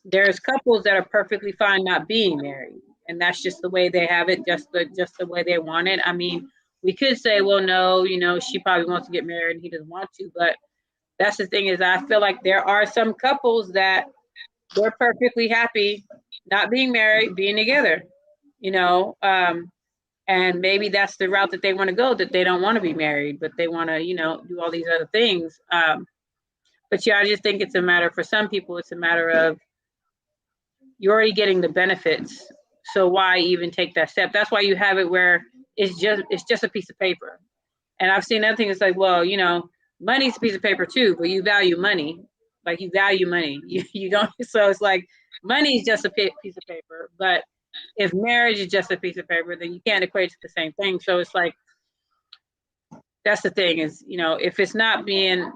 there's couples that are perfectly fine not being married. And that's just the way they have it, just the way they want it. I mean, we could say, well, no, you know, she probably wants to get married and he doesn't want to. But that's the thing is I feel like there are some couples that they're perfectly happy not being married, being together, you know, and maybe that's the route that they want to go, that they don't want to be married, but they want to, you know, do all these other things. But yeah, I just think it's a matter, for some people, it's a matter of you're already getting the benefits. So why even take that step? That's why you have it where it's just a piece of paper. And I've seen other things like, well, you know, money's a piece of paper too, but you value money. Like you value money. You don't. So it's like money is just a piece of paper. But if marriage is just a piece of paper, then you can't equate it to the same thing. So it's like, that's the thing is, you know, if it's not being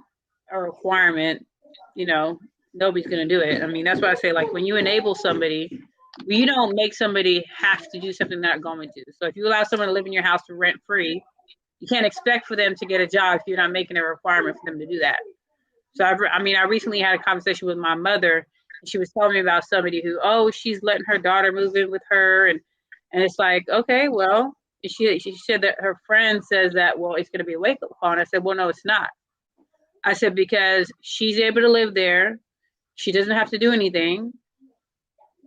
a requirement, you know, nobody's going to do it. I mean, that's why I say, like, when you enable somebody, you don't make somebody have to do something they're not going to. So if you allow someone to live in your house for rent free, you can't expect for them to get a job if you're not making a requirement for them to do that. So I recently had a conversation with my mother, and she was telling me about somebody who, she's letting her daughter move in with her. And it's like, okay, well, she said that her friend says that, well, it's going to be a wake-up call. And I said, well, no, it's not. I said, because she's able to live there. She doesn't have to do anything.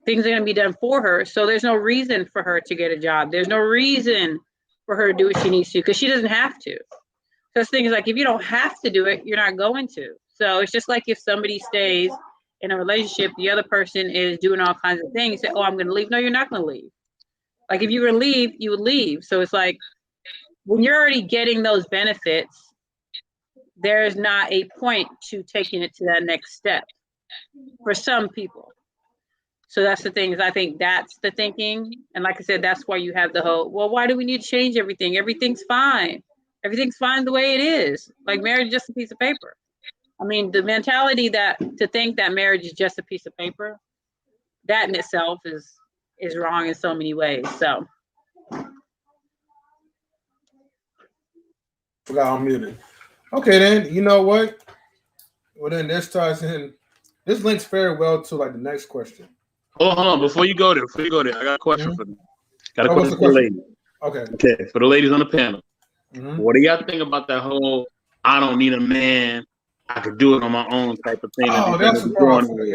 Things are going to be done for her. So there's no reason for her to get a job. There's no reason for her to do what she needs to, because she doesn't have to. Because things like, if you don't have to do it, you're not going to. So it's just like if somebody stays in a relationship, the other person is doing all kinds of things, say, oh, I'm going to leave. No, you're not going to leave. Like if you were to leave, you would leave. So it's like, when you're already getting those benefits, there's not a point to taking it to that next step for some people. So that's the thing, is I think that's the thinking. And like I said, that's why you have the whole, well, why do we need to change everything? Everything's fine. Everything's fine the way it is. Like marriage is just a piece of paper. I mean, the mentality to think that marriage is just a piece of paper, that in itself is wrong in so many ways. So. Forgot I'm muted. Okay, then, you know what? Well, then this ties in. This links very well to like the next question. Hold on. Before you go there, I got a question for them. Got a question for the ladies. Okay, for the ladies on the panel. Mm-hmm. What do y'all think about that whole "I don't need a man, I could do it on my own" type of thing? Oh, that's a problem. Yeah.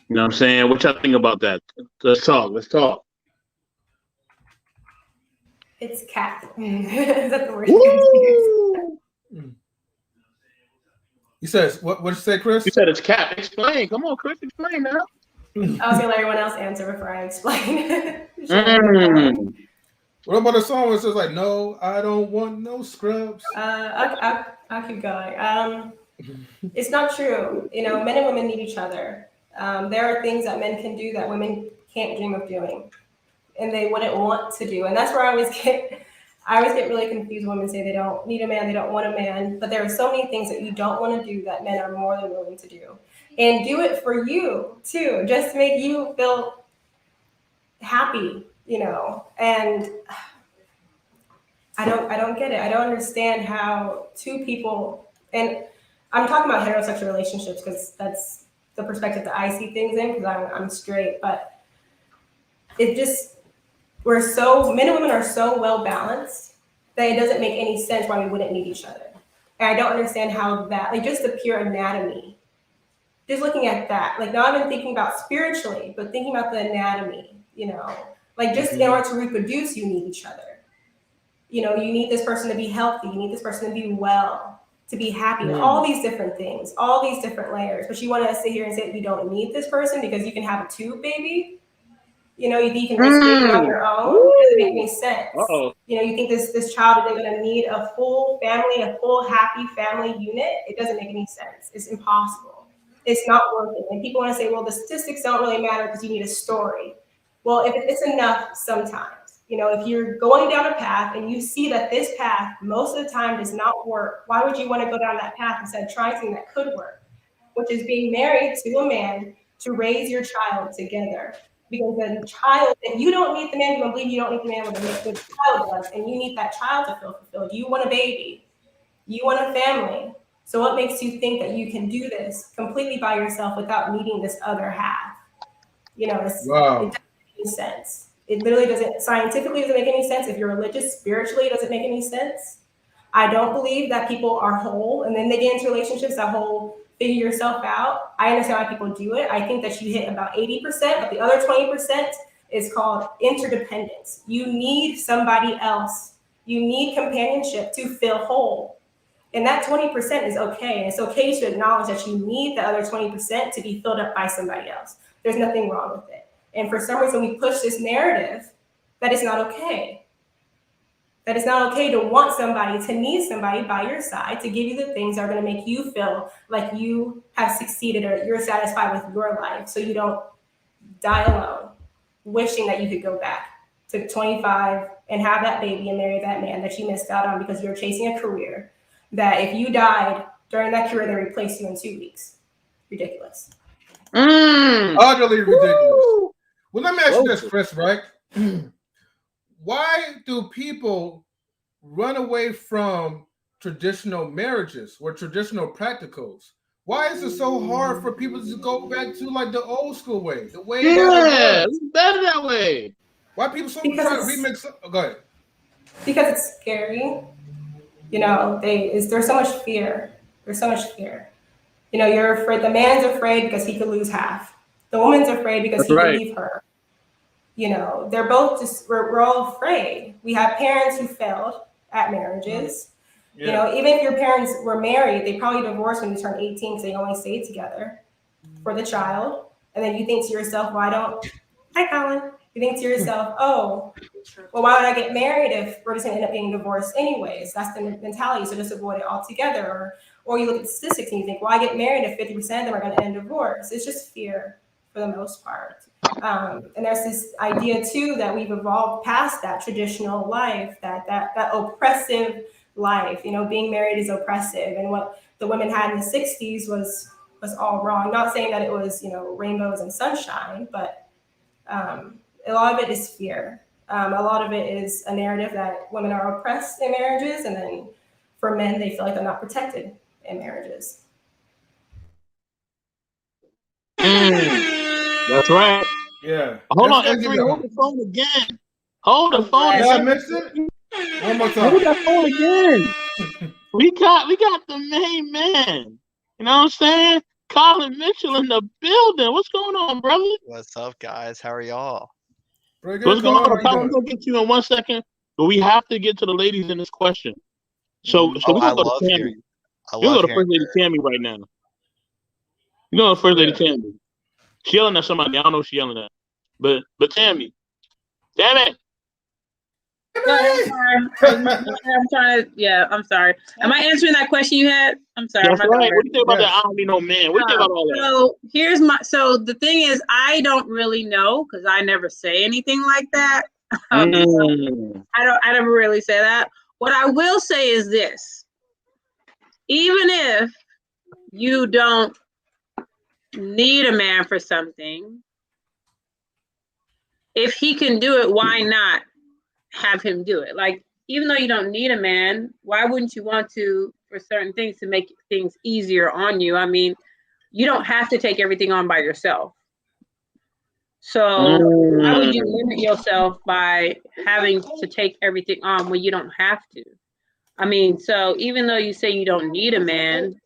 You know what I'm saying? What y'all think about that? Let's talk. It's cat. Is that the word you use? You said what did you say, Kris? You said it's cat. Explain. Come on, Kris, explain now. I was gonna let everyone else answer before I explain. What about the song where it says like, "No, I don't want no scrubs"? I'll keep going. It's not true. You know, men and women need each other. There are things that men can do that women can't dream of doing, and they wouldn't want to do. And that's where I always get really confused when women say they don't need a man, they don't want a man. But there are so many things that you don't want to do that men are more than willing to do, and do it for you too, just to make you feel happy. You know, and I don't get it. I don't understand how two people, and I'm talking about heterosexual relationships because that's the perspective that I see things in, because I'm straight, but it just, men and women are so well balanced that it doesn't make any sense why we wouldn't need each other. And I don't understand how that, like just the pure anatomy, just looking at that, like now I've been thinking about spiritually, but thinking about the anatomy, you know, like just in order to reproduce, you need each other. You know, you need this person to be healthy. You need this person to be well, to be happy, all these different things, all these different layers. But you want to sit here and say that you don't need this person because you can have a tube baby. You know, you can raise a baby on your own. It doesn't make any sense. Uh-oh. You know, you think this child is going to need a full family, a full happy family unit. It doesn't make any sense. It's impossible. It's not working. And people want to say, well, the statistics don't really matter because you need a story. Well, if it's enough sometimes, you know, if you're going down a path and you see that this path most of the time does not work, why would you want to go down that path instead of trying something that could work, which is being married to a man to raise your child together? Because the child, and you don't need the man, you don't believe you don't need the man with the child does, and you need that child to feel fulfilled. You want a baby, you want a family. So what makes you think that you can do this completely by yourself without needing this other half? You know, Wow. It doesn't make any sense. It literally doesn't, scientifically doesn't make any sense. If you're religious, spiritually, it doesn't make any sense. I don't believe that people are whole and then they get into relationships that whole figure yourself out. I understand why people do it. I think that you hit about 80%, but the other 20% is called interdependence. You need somebody else. You need companionship to feel whole. And that 20% is okay. And it's okay to acknowledge that you need the other 20% to be filled up by somebody else. There's nothing wrong with it. And for some reason, we push this narrative that it's not okay. That it's not okay to want somebody, to need somebody by your side to give you the things that are going to make you feel like you have succeeded or you're satisfied with your life, so you don't die alone, wishing that you could go back to 25 and have that baby and marry that man that you missed out on because you're chasing a career that if you died during that career, they replace you in 2 weeks. Ridiculous. Utterly ridiculous. Woo! Well, let me ask you this, Kris, right? Why do people run away from traditional marriages or traditional practicals? Why is it so hard for people to go back to like the old school way? The way it's better that way. Why people so trying to remix? Oh, go ahead. Because it's scary. You know, there's so much fear. There's so much fear. You know, you're afraid. The man's afraid because he could lose half. The woman's afraid because he could leave her. You know, they're both just, we're all afraid. We have parents who failed at marriages. Yeah. You know, even if your parents were married, they probably divorced when you turned 18 because they only stayed together for the child. And then you think to yourself, hi, Colin. You think to yourself, oh, well, why would I get married if we're just going to end up getting divorced anyways? That's the mentality, so just avoid it altogether. Or you look at the statistics and you think, well, I get married if 50% of them are going to end divorce. It's just fear for the most part. And there's this idea too that we've evolved past that traditional life, that oppressive life. You know, being married is oppressive, and what the women had in the 60s was all wrong. Not saying that it was, you know, rainbows and sunshine, but a lot of it is fear. A lot of it is a narrative that women are oppressed in marriages, and then for men, they feel like they're not protected in marriages. That's right. Yeah. Hold on, Let's F3, give it hold the phone again. Hold the phone Did I again. miss it? One more time. Hold that phone again. we got the main man. You know what I'm saying? Colin Mitchell in the building. What's going on, brother? What's up, guys? How are y'all? Pretty good, What's going Colin. on? Colin, we'll get to you in 1 second, but we have to get to the ladies in this question. So we're gonna go to Tammy. You'll go to First Lady Tammy right now. You know First Lady Tammy. She yelling at somebody. I don't know who she's yelling at. But Tammy. Tammy. I'm trying to, I'm sorry. Am I answering that question you had? I'm sorry. That's right. What do you think about that? I don't need no man. What do you think about all that? So the thing is, I don't really know because I never say anything like that. I never really say that. What I will say is this: even if you don't need a man for something, if he can do it, why not have him do it? Like, even though you don't need a man, why wouldn't you want to, for certain things, to make things easier on you? I mean, you don't have to take everything on by yourself. So why would you limit yourself by having to take everything on when you don't have to? I mean, so even though you say you don't need a man,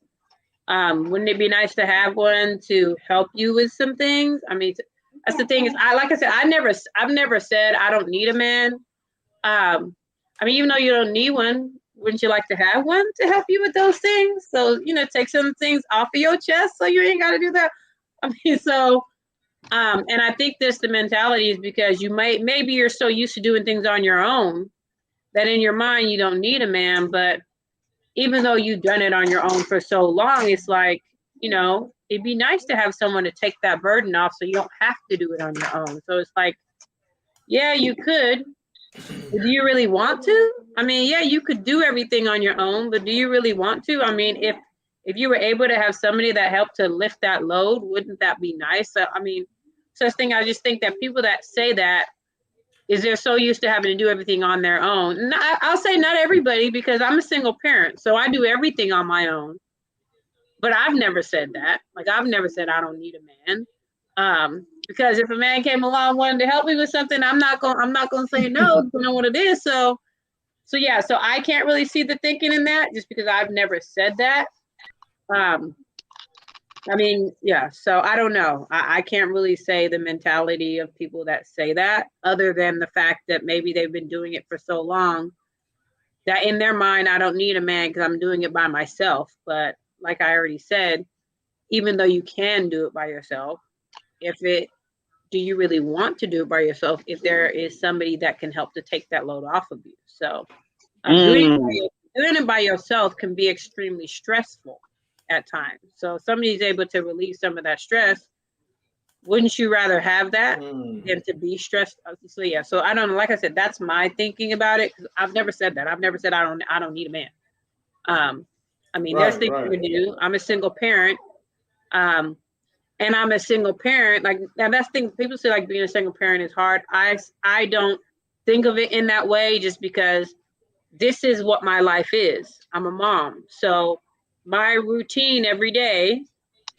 wouldn't it be nice to have one to help you with some things? I mean, that's the thing is, I've never said I don't need a man. I mean, even though you don't need one, wouldn't you like to have one to help you with those things? So, you know, take some things off of your chest so you ain't got to do that. I mean, so, and I think the mentality is because maybe you're so used to doing things on your own that in your mind you don't need a man, but even though you've done it on your own for so long, it's like, you know, it'd be nice to have someone to take that burden off so you don't have to do it on your own. So it's like, yeah, you could. But do you really want to? I mean, yeah, you could do everything on your own, but do you really want to? I mean, if you were able to have somebody that helped to lift that load, wouldn't that be nice? I mean, I just think that people that say that is they're so used to having to do everything on their own. And I'll say not everybody, because I'm a single parent, so I do everything on my own. But I've never said that. Like, I've never said I don't need a man. Because if a man came along wanting to help me with something, I'm not gonna say no, depending on what it is. So yeah, so I can't really see the thinking in that just because I've never said that. I mean, yeah, so I don't know. I can't really say the mentality of people that say that, other than the fact that maybe they've been doing it for so long that in their mind, I don't need a man because I'm doing it by myself. But like I already said, even though you can do it by yourself, do you really want to do it by yourself if there is somebody that can help to take that load off of you? So doing it by yourself can be extremely stressful at times. So if somebody's able to relieve some of that stress, wouldn't you rather have that than to be stressed? So yeah, so I don't know. Like I said, that's my thinking about it. Cause I've never said that. I've never said I don't need a man. I mean, there's things we do. I'm a single parent. And I'm a single parent. Like, now that's the thing, people say like being a single parent is hard. I don't think of it in that way, just because this is what my life is. I'm a mom. So my routine every day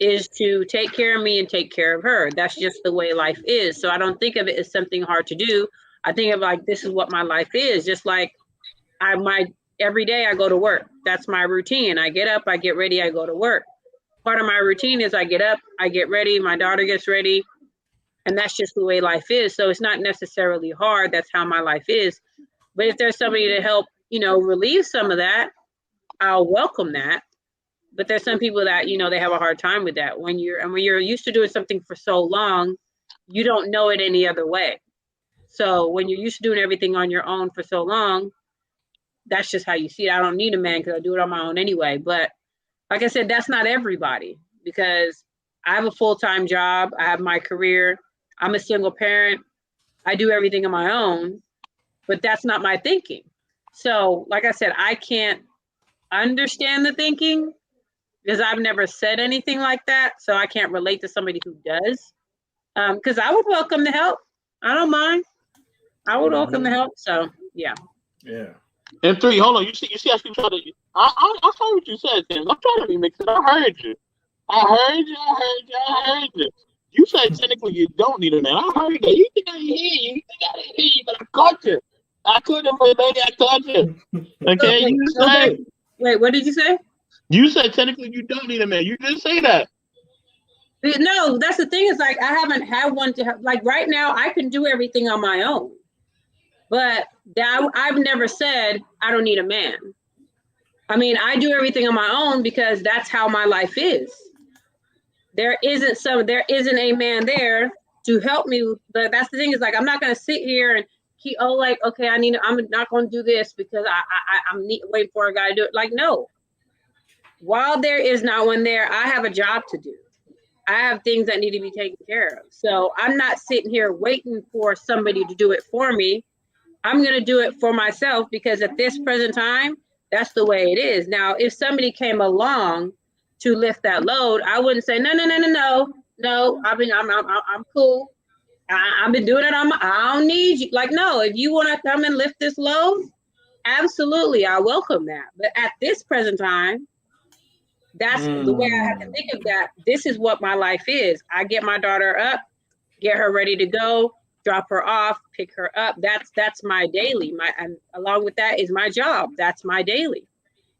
is to take care of me and take care of her. That's just the way life is. So I don't think of it as something hard to do. I think of like, this is what my life is. Just like every day I go to work. That's my routine. I get up, I get ready, I go to work. Part of my routine is I get up, I get ready, my daughter gets ready, And that's just the way life is. So it's not necessarily hard. That's how my life is. But if there's somebody to help, relieve some of that, I'll welcome that. But there's some people that, they have a hard time with that. When you're used to doing something for so long, you don't know it any other way. So when you're used to doing everything on your own for so long, that's just how you see it. I don't need a man because I do it on my own anyway. But like I said, that's not everybody, because I have a full-time job. I have my career. I'm a single parent. I do everything on my own, but that's not my thinking. So like I said, I can't understand the thinking because I've never said anything like that. So I can't relate to somebody who does. Because I would welcome the help. I don't mind. I would welcome the help. So yeah. Yeah. And 3, hold on. You see how she tried to. I heard what you said, Tim. I'm trying to remix it. I heard you. You said technically you don't need a man. I heard that. You think I didn't hear you, but I caught you. I couldn't, but baby, I caught you. Okay, Wait, you said. Wait, what did you say? You said technically you don't need a man. You didn't say that. No, that's the thing, is like I haven't had one to have, like right now I can do everything on my own. But I've never said I don't need a man. I mean, I do everything on my own because that's how my life is. There isn't a man there to help me. But that's the thing, is like I'm not gonna sit here and keep okay, I'm not gonna do this because I'm waiting for a guy to do it. Like, no. While there is not one there, I have a job to do. I have things that need to be taken care of. So I'm not sitting here waiting for somebody to do it for me. I'm going to do it for myself because at this present time, that's the way it is. Now, if somebody came along to lift that load, I wouldn't say, no. I'm cool. I've been doing it on my, I don't need you. Like, no, if you want to come and lift this load, absolutely, I welcome that. But at this present time, that's the way I have to think of that. This is what my life is. I get my daughter up, get her ready to go, drop her off, pick her up. That's my daily. And along with that is my job. That's my daily.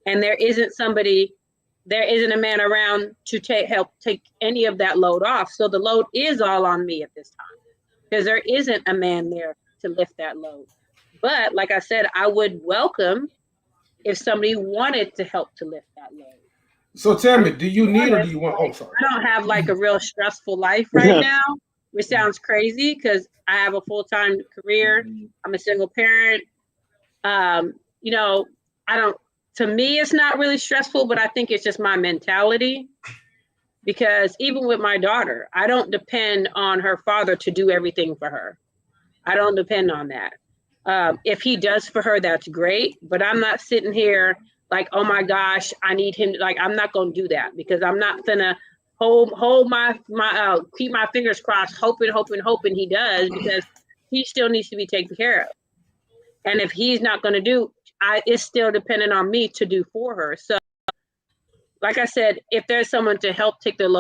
And there isn't a man around to help take any of that load off. So the load is all on me at this time because there isn't a man there to lift that load. But like I said, I would welcome if somebody wanted to help to lift that load. So Tammy, do you need or do you want? Oh, sorry. I don't have like a real stressful life right now, which sounds crazy because I have a full-time career. I'm a single parent. To me, it's not really stressful, but I think it's just my mentality. Because even with my daughter, I don't depend on her father to do everything for her. I don't depend on that. If he does for her, that's great. But I'm not sitting here like, oh my gosh, I need him. Like, I'm not going to do that because I'm not going to hold my keep my fingers crossed, hoping he does, because he still needs to be taken care of. And if he's not going to do, it's still dependent on me to do for her. So like I said, if there's someone to help take the load